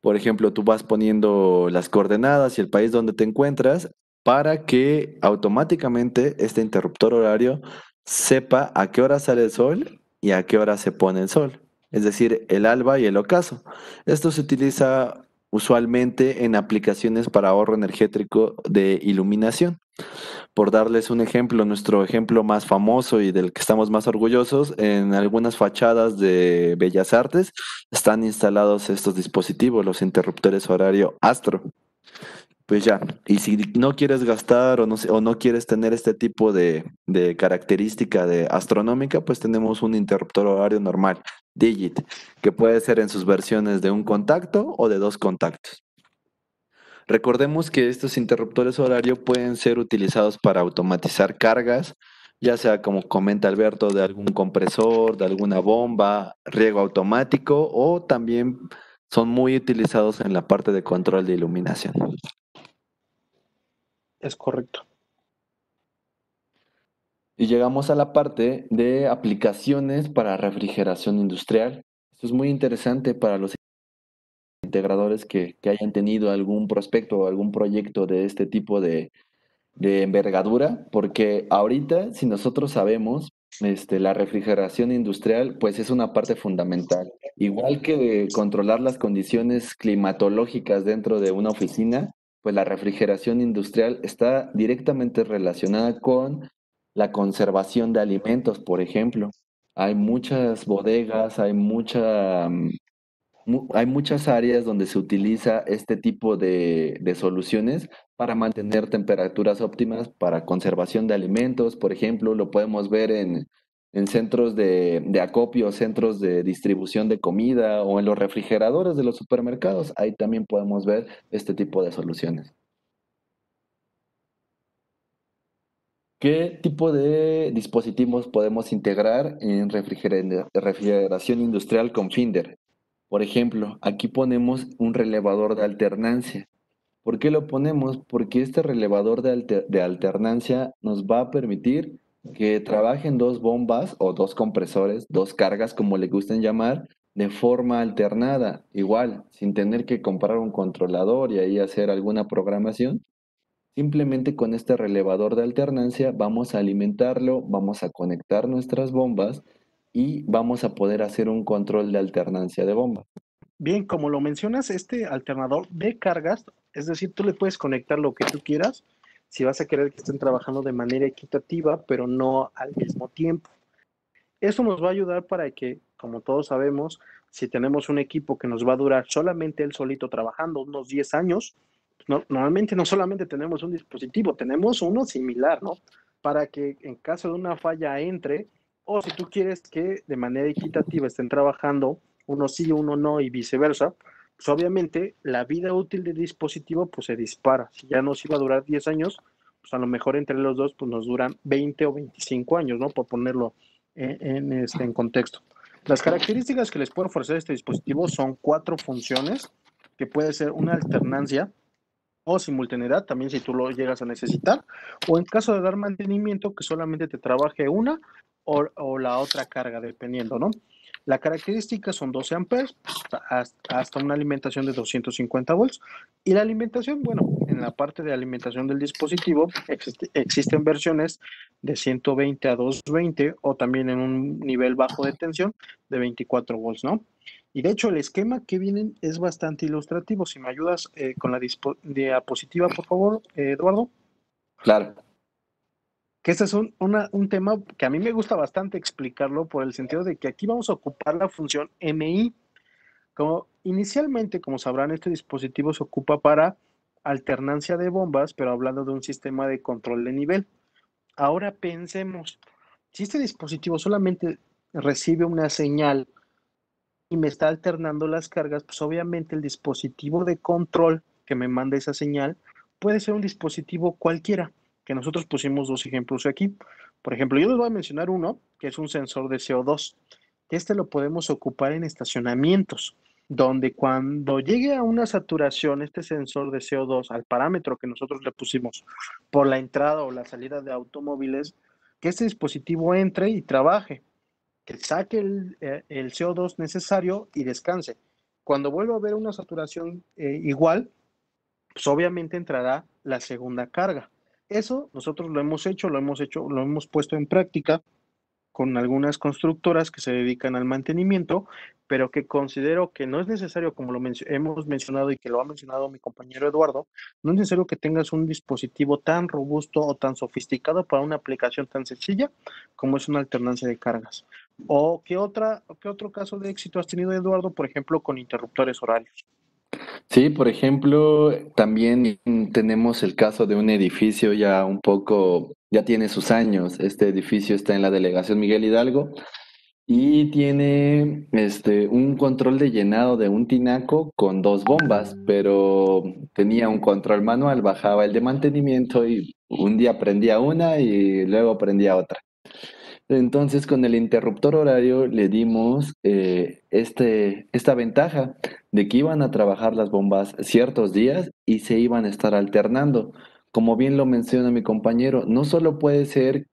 Por ejemplo, tú vas poniendo las coordenadas y el país donde te encuentras para que automáticamente este interruptor horario sepa a qué hora sale el sol y a qué hora se pone el sol, es decir, el alba y el ocaso. Esto se utiliza usualmente en aplicaciones para ahorro energético de iluminación. Por darles un ejemplo, nuestro ejemplo más famoso y del que estamos más orgullosos, en algunas fachadas de Bellas Artes están instalados estos dispositivos, los interruptores horario Astro. Pues ya, y si no quieres gastar o no quieres tener este tipo de característica de astronómica, pues tenemos un interruptor horario normal, Digit, que puede ser en sus versiones de un contacto o de dos contactos. Recordemos que estos interruptores horario pueden ser utilizados para automatizar cargas, ya sea como comenta Alberto, de algún compresor, de alguna bomba, riego automático o también son muy utilizados en la parte de control de iluminación. Es correcto. Y llegamos a la parte de aplicaciones para refrigeración industrial. Esto es muy interesante para los integradores que hayan tenido algún prospecto o algún proyecto de este tipo de envergadura, porque ahorita, si nosotros sabemos, la refrigeración industrial, pues es una parte fundamental. Igual que controlar las condiciones climatológicas dentro de una oficina, pues la refrigeración industrial está directamente relacionada con la conservación de alimentos, por ejemplo. Hay muchas bodegas, hay muchas áreas donde se utiliza este tipo de soluciones para mantener temperaturas óptimas para conservación de alimentos. Por ejemplo, lo podemos ver en centros de acopio, centros de distribución de comida o en los refrigeradores de los supermercados. Ahí también podemos ver este tipo de soluciones. ¿Qué tipo de dispositivos podemos integrar en refrigeración industrial con Finder? Por ejemplo, aquí ponemos un relevador de alternancia. ¿Por qué lo ponemos? Porque este relevador de alternancia nos va a permitir que trabajen dos bombas o dos compresores, dos cargas, como le gusten llamar, de forma alternada, igual, sin tener que comprar un controlador y ahí hacer alguna programación. Simplemente con este relevador de alternancia vamos a alimentarlo, vamos a conectar nuestras bombas y vamos a poder hacer un control de alternancia de bombas. Bien, como lo mencionas, este alternador de cargas, es decir, tú le puedes conectar lo que tú quieras si vas a querer que estén trabajando de manera equitativa, pero no al mismo tiempo. Eso nos va a ayudar para que, como todos sabemos, si tenemos un equipo que nos va a durar solamente él solito trabajando unos 10 años, normalmente no solamente tenemos un dispositivo, tenemos uno similar, ¿no? Para que en caso de una falla entre, o si tú quieres que de manera equitativa estén trabajando, uno sí, uno no y viceversa, pues obviamente la vida útil del dispositivo pues se dispara. Si ya nos iba a durar 10 años, pues a lo mejor entre los dos pues nos duran 20 o 25 años, ¿no? Por ponerlo en contexto. Las características que les puede ofrecer este dispositivo son 4 funciones, que puede ser una alternancia o simultaneidad, también si tú lo llegas a necesitar, o en caso de dar mantenimiento, que solamente te trabaje una o la otra carga, dependiendo, ¿no? La característica son 12 amperes hasta una alimentación de 250 volts. Y la alimentación, bueno, en la parte de alimentación del dispositivo existen versiones de 120 a 220 o también en un nivel bajo de tensión de 24 volts, ¿no? Y de hecho, el esquema que vienen es bastante ilustrativo. Si me ayudas con la diapositiva, por favor, Eduardo. Claro. Que este es un tema que a mí me gusta bastante explicarlo por el sentido de que aquí vamos a ocupar la función MI. Como inicialmente, como sabrán, este dispositivo se ocupa para alternancia de bombas, pero hablando de un sistema de control de nivel. Ahora pensemos, si este dispositivo solamente recibe una señal y me está alternando las cargas, pues obviamente el dispositivo de control que me manda esa señal puede ser un dispositivo cualquiera, que nosotros pusimos dos ejemplos aquí. Por ejemplo, yo les voy a mencionar uno, que es un sensor de CO2, que este lo podemos ocupar en estacionamientos, donde cuando llegue a una saturación este sensor de CO2 al parámetro que nosotros le pusimos por la entrada o la salida de automóviles, que este dispositivo entre y trabaje, que saque el CO2 necesario y descanse. Cuando vuelva a haber una saturación igual, pues obviamente entrará la segunda carga. Eso nosotros lo hemos puesto en práctica con algunas constructoras que se dedican al mantenimiento, pero que considero que no es necesario, como hemos mencionado y que lo ha mencionado mi compañero Eduardo, no es necesario que tengas un dispositivo tan robusto o tan sofisticado para una aplicación tan sencilla como es una alternancia de cargas. ¿O qué otro caso de éxito has tenido, Eduardo, por ejemplo, con interruptores horarios? Sí, por ejemplo, también tenemos el caso de un edificio ya tiene sus años. Este edificio está en la delegación Miguel Hidalgo y tiene un control de llenado de un tinaco con dos bombas, pero tenía un control manual, bajaba el de mantenimiento y un día prendía una y luego prendía otra. Entonces, con el interruptor horario le dimos esta ventaja de que iban a trabajar las bombas ciertos días y se iban a estar alternando. Como bien lo menciona mi compañero, no solo puede ser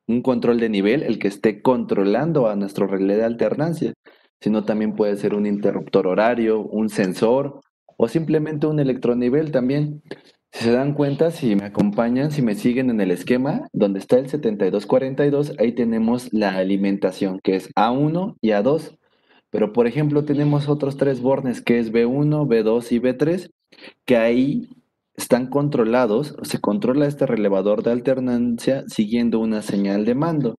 un control de nivel el que esté controlando a nuestro relé de alternancia, sino también puede ser un interruptor horario, un sensor o simplemente un electronivel también. Si se dan cuenta, si me acompañan, si me siguen en el esquema, donde está el 7242, ahí tenemos la alimentación, que es A1 y A2. Pero, por ejemplo, tenemos otros tres bornes, que es B1, B2 y B3, que ahí están controlados, se controla este relevador de alternancia siguiendo una señal de mando.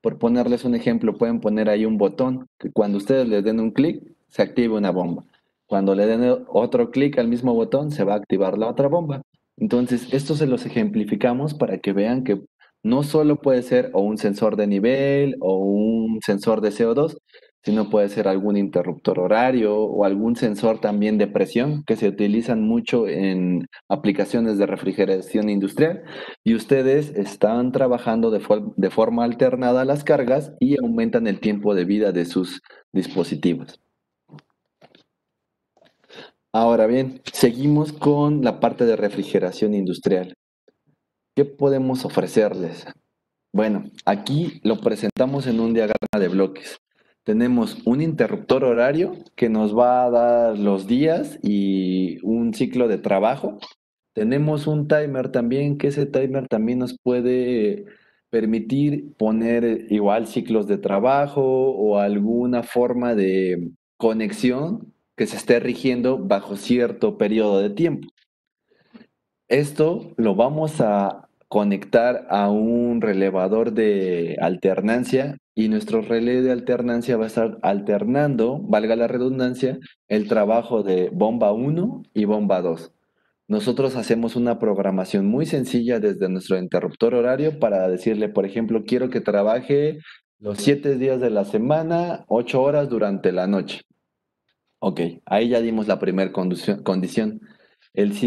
Por ponerles un ejemplo, pueden poner ahí un botón que cuando ustedes le den un clic, se activa una bomba. Cuando le den otro clic al mismo botón, se va a activar la otra bomba. Entonces, esto se los ejemplificamos para que vean que no solo puede ser o un sensor de nivel o un sensor de CO2, sino puede ser algún interruptor horario o algún sensor también de presión que se utilizan mucho en aplicaciones de refrigeración industrial y ustedes están trabajando de forma alternada las cargas y aumentan el tiempo de vida de sus dispositivos. Ahora bien, seguimos con la parte de refrigeración industrial. ¿Qué podemos ofrecerles? Bueno, aquí lo presentamos en un diagrama de bloques. Tenemos un interruptor horario que nos va a dar los días y un ciclo de trabajo. Tenemos un timer también, que ese timer también nos puede permitir poner igual ciclos de trabajo o alguna forma de conexión que se esté rigiendo bajo cierto periodo de tiempo. Esto lo vamos a conectar a un relevador de alternancia y nuestro relé de alternancia va a estar alternando, valga la redundancia, el trabajo de bomba 1 y bomba 2. Nosotros hacemos una programación muy sencilla desde nuestro interruptor horario para decirle, por ejemplo, quiero que trabaje los 7 días de la semana, 8 horas durante la noche. Ok, ahí ya dimos la primera condición.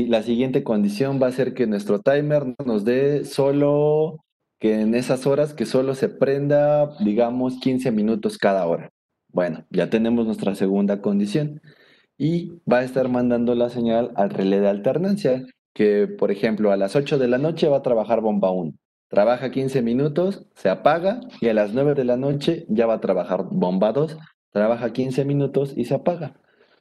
La siguiente condición va a ser que nuestro timer nos dé solo, que en esas horas que solo se prenda, digamos, 15 minutos cada hora. Bueno, ya tenemos nuestra segunda condición y va a estar mandando la señal al relé de alternancia, que por ejemplo a las 8 de la noche va a trabajar bomba 1. Trabaja 15 minutos, se apaga y a las 9 de la noche ya va a trabajar bomba 2. Trabaja 15 minutos y se apaga.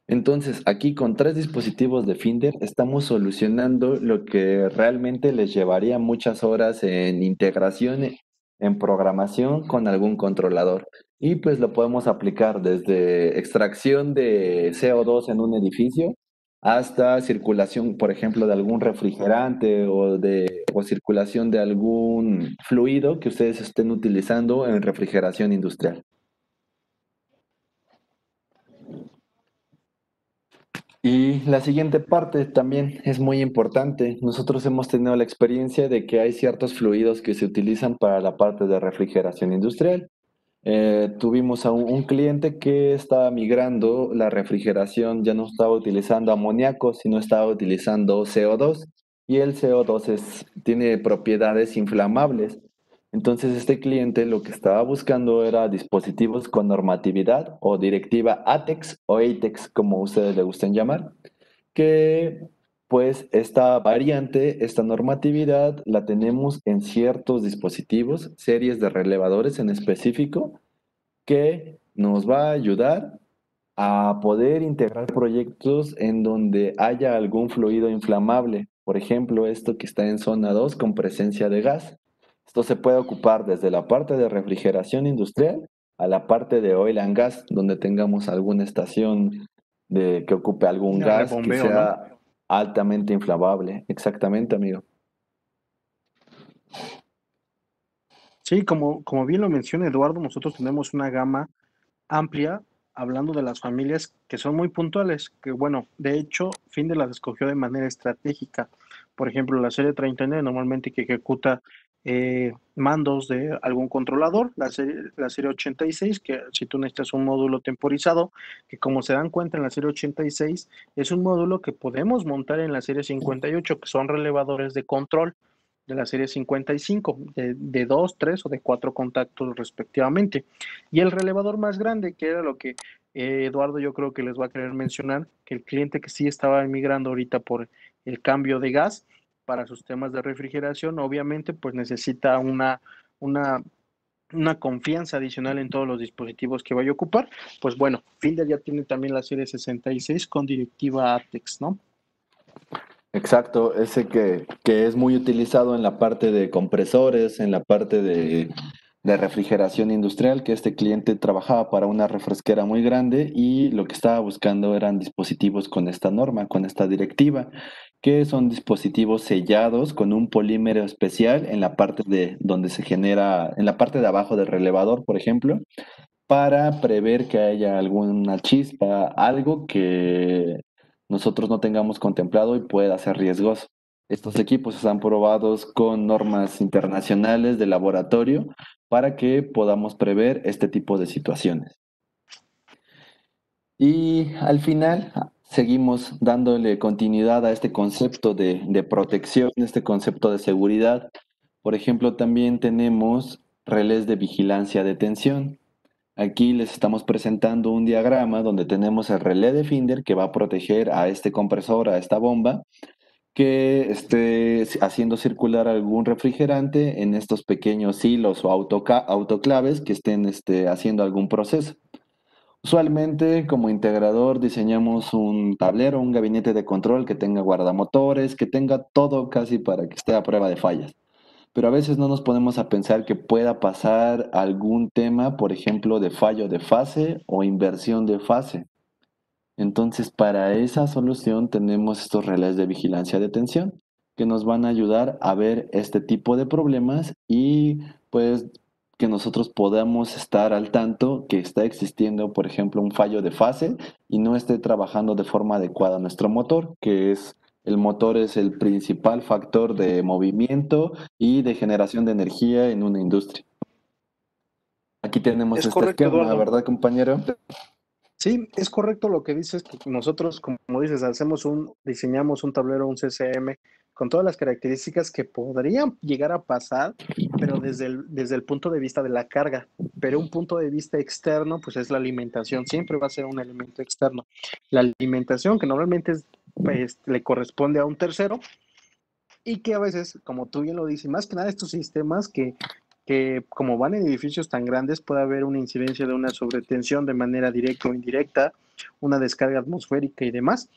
Entonces, aquí con tres dispositivos de Finder estamos solucionando lo que realmente les llevaría muchas horas en integración, en programación con algún controlador. Y pues lo podemos aplicar desde extracción de CO2 en un edificio hasta circulación, por ejemplo, de algún refrigerante o circulación de algún fluido que ustedes estén utilizando en refrigeración industrial. Y la siguiente parte también es muy importante. Nosotros hemos tenido la experiencia de que hay ciertos fluidos que se utilizan para la parte de refrigeración industrial. Tuvimos a un cliente que estaba migrando la refrigeración, ya no estaba utilizando amoníaco, sino estaba utilizando CO2 y el CO2 tiene propiedades inflamables. Entonces este cliente lo que estaba buscando era dispositivos con normatividad o directiva ATEX o ATEX, como ustedes le gusten llamar, que pues esta variante, esta normatividad la tenemos en ciertos dispositivos, series de relevadores en específico, que nos va a ayudar a poder integrar proyectos en donde haya algún fluido inflamable. Por ejemplo, esto que está en zona 2 con presencia de gas. Esto se puede ocupar desde la parte de refrigeración industrial a la parte de oil and gas, donde tengamos alguna estación que ocupe algún De gas que rebombeo, ¿no? sea altamente inflamable. Exactamente, amigo. Sí, como bien lo menciona Eduardo, nosotros tenemos una gama amplia, hablando de las familias que son muy puntuales, que bueno, de hecho, Finde las escogió de manera estratégica. Por ejemplo, la serie 39 normalmente que ejecuta mandos de algún controlador, la serie 86, que si tú necesitas un módulo temporizado, que como se dan cuenta en la serie 86, es un módulo que podemos montar en la serie 58, que son relevadores de control de la serie 55, de 2, 3 o de 4 contactos respectivamente. Y el relevador más grande, que era lo que Eduardo yo creo que les va a querer mencionar, que el cliente que sí estaba emigrando ahorita por el cambio de gas para sus temas de refrigeración, obviamente pues necesita una una confianza adicional en todos los dispositivos que vaya a ocupar, pues bueno, Finder ya tiene también la serie 66 con directiva ATEX, ¿no? Exacto, ese que es muy utilizado en la parte de compresores, en la parte de refrigeración industrial, que este cliente trabajaba para una refresquera muy grande y lo que estaba buscando eran dispositivos con esta norma, con esta directiva, que son dispositivos sellados con un polímero especial en la parte de donde se genera, en la parte de abajo del relevador, por ejemplo, para prever que haya alguna chispa, algo que nosotros no tengamos contemplado y pueda ser riesgoso. Estos equipos están probados con normas internacionales de laboratorio para que podamos prever este tipo de situaciones. Y al final seguimos dándole continuidad a este concepto de protección, este concepto de seguridad. Por ejemplo, también tenemos relés de vigilancia de tensión. Aquí les estamos presentando un diagrama donde tenemos el relé de Finder que va a proteger a este compresor, a esta bomba, que esté haciendo circular algún refrigerante en estos pequeños hilos o autoclaves que estén haciendo algún proceso. Usualmente, como integrador, diseñamos un tablero, un gabinete de control que tenga guardamotores, que tenga todo casi para que esté a prueba de fallas. Pero a veces no nos ponemos a pensar que pueda pasar algún tema, por ejemplo, de fallo de fase o inversión de fase. Entonces, para esa solución tenemos estos relés de vigilancia de tensión que nos van a ayudar a ver este tipo de problemas y pues que nosotros podamos estar al tanto que está existiendo, por ejemplo, un fallo de fase y no esté trabajando de forma adecuada nuestro motor, que es el motor es el principal factor de movimiento y de generación de energía en una industria. Aquí tenemos Es este correcto, esquema, Eduardo. ¿verdad, compañero? Sí, es correcto lo que dices, que nosotros, como dices, diseñamos un tablero, un CCM, con todas las características que podrían llegar a pasar, pero desde el punto de vista de la carga. Pero un punto de vista externo, pues es la alimentación, siempre va a ser un elemento externo. La alimentación, que normalmente pues, le corresponde a un tercero, y que a veces, como tú bien lo dices, más que nada estos sistemas que como van en edificios tan grandes, puede haber una incidencia de una sobretensión de manera directa o indirecta, una descarga atmosférica y demás,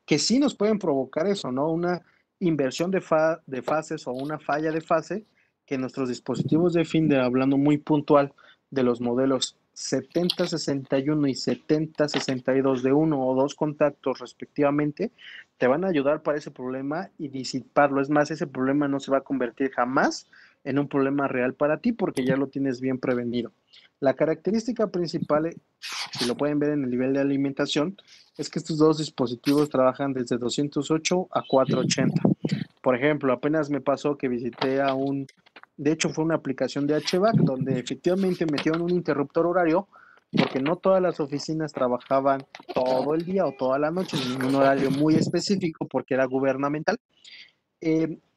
que sí nos pueden provocar eso, ¿no? Una inversión de fases o una falla de fase que nuestros dispositivos de Finder, hablando muy puntual de los modelos 7061 y 7062 de uno o dos contactos respectivamente, te van a ayudar para ese problema y disiparlo. Es más, ese problema no se va a convertir jamás en un problema real para ti porque ya lo tienes bien prevenido. La característica principal, si lo pueden ver en el nivel de alimentación, es que estos dos dispositivos trabajan desde 208 a 480. Por ejemplo, apenas me pasó que visité de hecho fue una aplicación de HVAC donde efectivamente metieron un interruptor horario porque no todas las oficinas trabajaban todo el día o toda la noche, sino en un horario muy específico porque era gubernamental.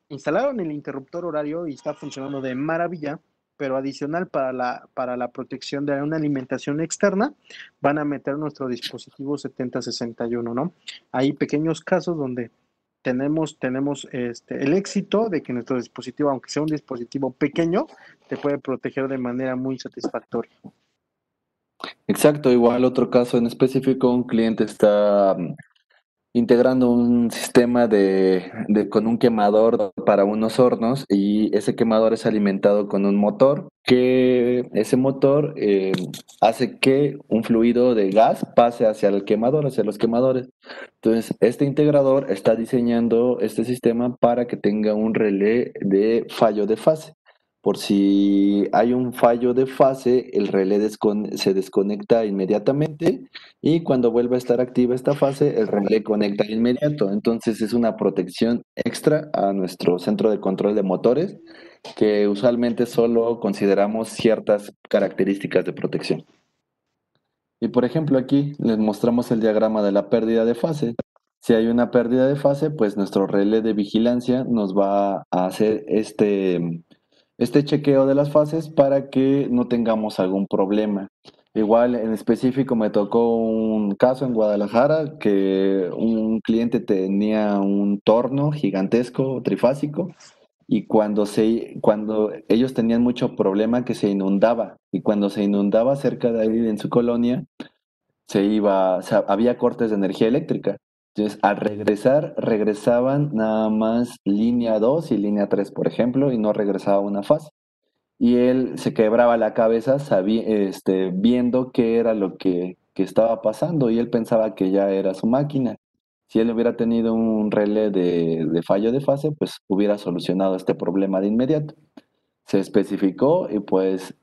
Instalaron el interruptor horario y está funcionando de maravilla, pero adicional para la protección de una alimentación externa, van a meter nuestro dispositivo 7061, ¿no? Hay pequeños casos donde tenemos el éxito de que nuestro dispositivo, aunque sea un dispositivo pequeño, te puede proteger de manera muy satisfactoria. Exacto, igual otro caso en específico, un cliente está integrando un sistema con un quemador para unos hornos y ese quemador es alimentado con un motor que ese motor hace que un fluido de gas pase hacia el quemador, hacia los quemadores. Entonces, este integrador está diseñando este sistema para que tenga un relé de fallo de fase. Por si hay un fallo de fase, el relé se desconecta inmediatamente y cuando vuelve a estar activa esta fase, el relé conecta de inmediato. Entonces es una protección extra a nuestro centro de control de motores que usualmente solo consideramos ciertas características de protección. Y por ejemplo aquí les mostramos el diagrama de la pérdida de fase. Si hay una pérdida de fase, pues nuestro relé de vigilancia nos va a hacer este chequeo de las fases para que no tengamos algún problema. Igual en específico me tocó un caso en Guadalajara que un cliente tenía un torno gigantesco, trifásico, y cuando ellos tenían mucho problema que se inundaba, y cuando se inundaba cerca de ahí en su colonia, o sea, había cortes de energía eléctrica. Entonces, al regresar, regresaban nada más línea 2 y línea 3 por ejemplo, y no regresaba una fase. Y él se quebraba la cabeza viendo qué era lo que estaba pasando, y él pensaba que ya era su máquina. Si él hubiera tenido un relé de fallo de fase, pues hubiera solucionado este problema de inmediato. Se especificó y pues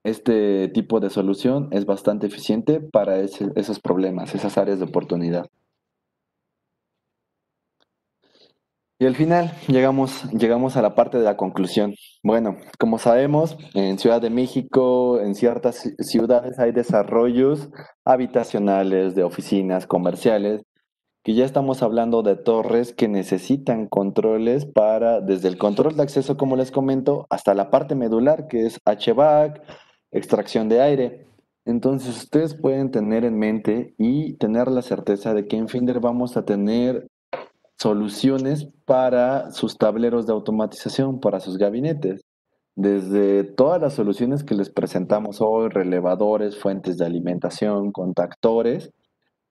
este tipo de solución es bastante eficiente para esos problemas, esas áreas de oportunidad. Y al final llegamos a la parte de la conclusión. Bueno, como sabemos, en Ciudad de México, en ciertas ciudades hay desarrollos habitacionales, de oficinas, comerciales, que ya estamos hablando de torres que necesitan controles desde el control de acceso, como les comento, hasta la parte medular, que es HVAC, extracción de aire. Entonces, ustedes pueden tener en mente y tener la certeza de que en Finder vamos a tener soluciones para sus tableros de automatización, para sus gabinetes. Desde todas las soluciones que les presentamos hoy, relevadores, fuentes de alimentación, contactores,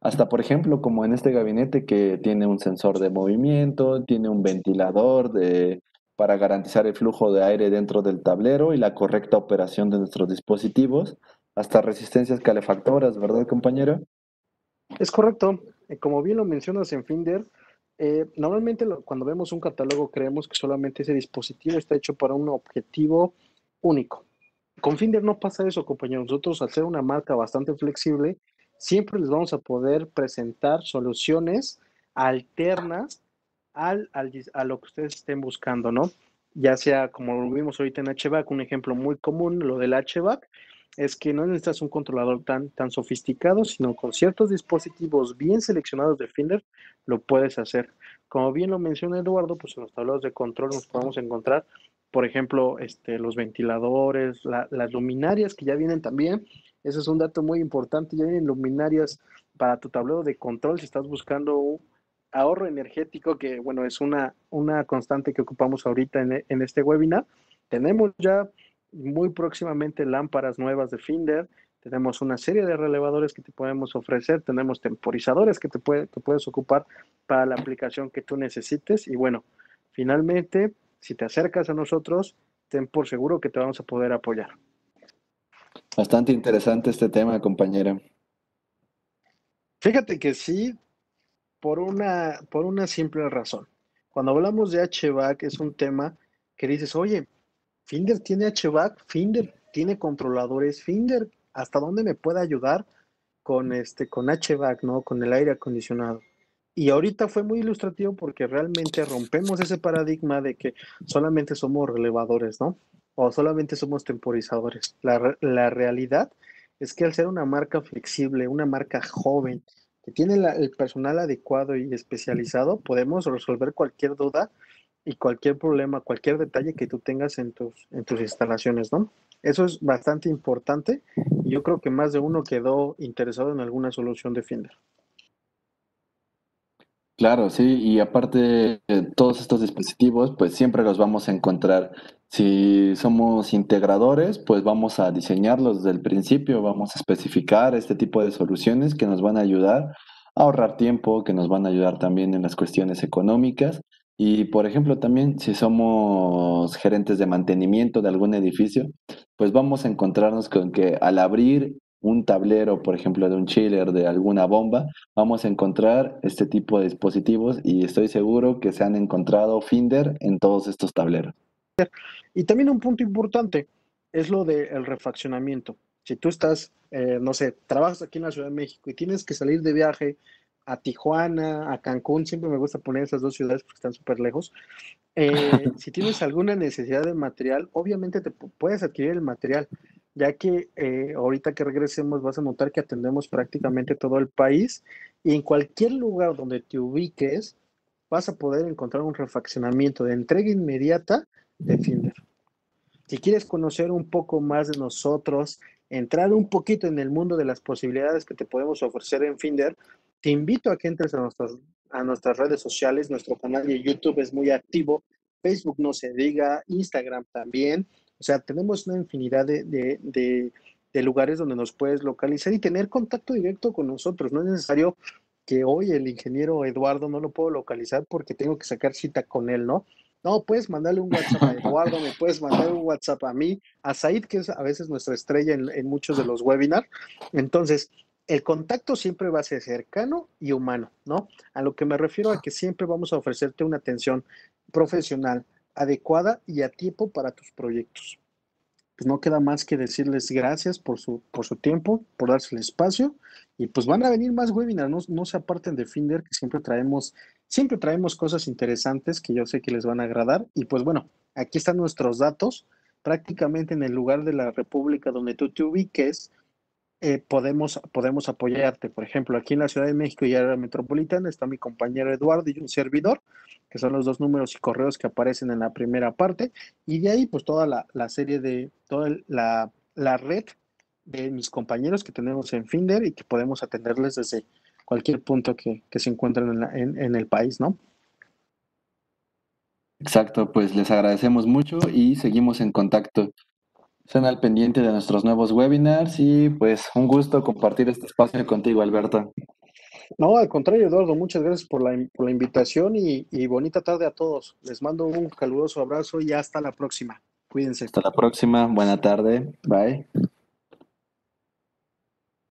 hasta por ejemplo como en este gabinete que tiene un sensor de movimiento, tiene un ventilador para garantizar el flujo de aire dentro del tablero y la correcta operación de nuestros dispositivos, hasta resistencias calefactoras, ¿verdad, compañero? Es correcto. Como bien lo mencionas en Finder, normalmente cuando vemos un catálogo creemos que solamente ese dispositivo está hecho para un objetivo único. Con Finder no pasa eso, compañeros. Nosotros, al ser una marca bastante flexible, siempre les vamos a poder presentar soluciones alternas a lo que ustedes estén buscando, ¿no? Ya sea, como lo vimos ahorita en HVAC, un ejemplo muy común, lo del HVAC, es que no necesitas un controlador tan sofisticado, sino con ciertos dispositivos bien seleccionados de Finder, lo puedes hacer. Como bien lo menciona Eduardo, pues en los tableros de control nos podemos encontrar, por ejemplo, los ventiladores, las luminarias que ya vienen también. Ese es un dato muy importante. Ya vienen luminarias para tu tablero de control si estás buscando un ahorro energético, que bueno, es una constante que ocupamos ahorita en este webinar. Tenemos ya muy próximamente lámparas nuevas de Finder, tenemos una serie de relevadores que te podemos ofrecer, tenemos temporizadores que puedes ocupar para la aplicación que tú necesites y bueno, finalmente, si te acercas a nosotros, ten por seguro que te vamos a poder apoyar. Bastante interesante este tema, compañero. Fíjate que sí, por una simple razón. Cuando hablamos de HVAC es un tema que dices, oye, Finder tiene HVAC, Finder tiene controladores, Finder, ¿hasta dónde me puede ayudar con HVAC, ¿no? Con el aire acondicionado. Y ahorita fue muy ilustrativo porque realmente rompemos ese paradigma de que solamente somos relevadores, ¿no? O solamente somos temporizadores. La realidad es que al ser una marca flexible, una marca joven, que tiene el personal adecuado y especializado, podemos resolver cualquier duda y cualquier problema, cualquier detalle que tú tengas en tus instalaciones, ¿no? Eso es bastante importante y yo creo que más de uno quedó interesado en alguna solución de Finder. Claro, sí, y aparte todos estos dispositivos, pues siempre los vamos a encontrar. Si somos integradores, pues vamos a diseñarlos desde el principio, vamos a especificar este tipo de soluciones que nos van a ayudar a ahorrar tiempo, que nos van a ayudar también en las cuestiones económicas. Y por ejemplo, también si somos gerentes de mantenimiento de algún edificio, pues vamos a encontrarnos con que al abrir un tablero, por ejemplo, de un chiller, de alguna bomba, vamos a encontrar este tipo de dispositivos y estoy seguro que se han encontrado Finder en todos estos tableros. Y también un punto importante es lo del refaccionamiento. Si tú estás, no sé, trabajas aquí en la Ciudad de México y tienes que salir de viaje a Tijuana, a Cancún, siempre me gusta poner esas dos ciudades porque están súper lejos. Si tienes alguna necesidad de material, obviamente puedes adquirir el material, ya que ahorita que regresemos vas a notar que atendemos prácticamente todo el país y en cualquier lugar donde te ubiques vas a poder encontrar un refaccionamiento de entrega inmediata de Finder. Si quieres conocer un poco más de nosotros, entrar un poquito en el mundo de las posibilidades que te podemos ofrecer en Finder, te invito a que entres a nuestras redes sociales. Nuestro canal de YouTube es muy activo. Facebook no se diga, Instagram también. O sea, tenemos una infinidad de lugares donde nos puedes localizar y tener contacto directo con nosotros. No es necesario que hoy el ingeniero Eduardo no lo puedo localizar porque tengo que sacar cita con él, ¿no? No, puedes mandarle un WhatsApp a Eduardo, me puedes mandar un WhatsApp a mí, a Said, que es a veces nuestra estrella en muchos de los webinars. Entonces, el contacto siempre va a ser cercano y humano, ¿no? A lo que me refiero a que siempre vamos a ofrecerte una atención profesional, adecuada y a tiempo para tus proyectos. Pues no queda más que decirles gracias por su tiempo, por darse el espacio y pues van a venir más webinars, no se aparten de Finder, que siempre traemos cosas interesantes que yo sé que les van a agradar y pues bueno, aquí están nuestros datos, prácticamente en el lugar de la República donde tú te ubiques, podemos apoyarte. Por ejemplo, aquí en la Ciudad de México y área metropolitana está mi compañero Eduardo y un servidor, que son los dos números y correos que aparecen en la primera parte, y de ahí pues toda la serie la red de mis compañeros que tenemos en Finder y que podemos atenderles desde cualquier punto que se encuentren en el país, ¿no? Exacto, pues les agradecemos mucho y seguimos en contacto. Estén al pendiente de nuestros nuevos webinars y pues un gusto compartir este espacio contigo, Alberto. No, al contrario, Eduardo, muchas gracias por la invitación y bonita tarde a todos. Les mando un caluroso abrazo y hasta la próxima. Cuídense. Hasta la próxima, buena tarde, bye.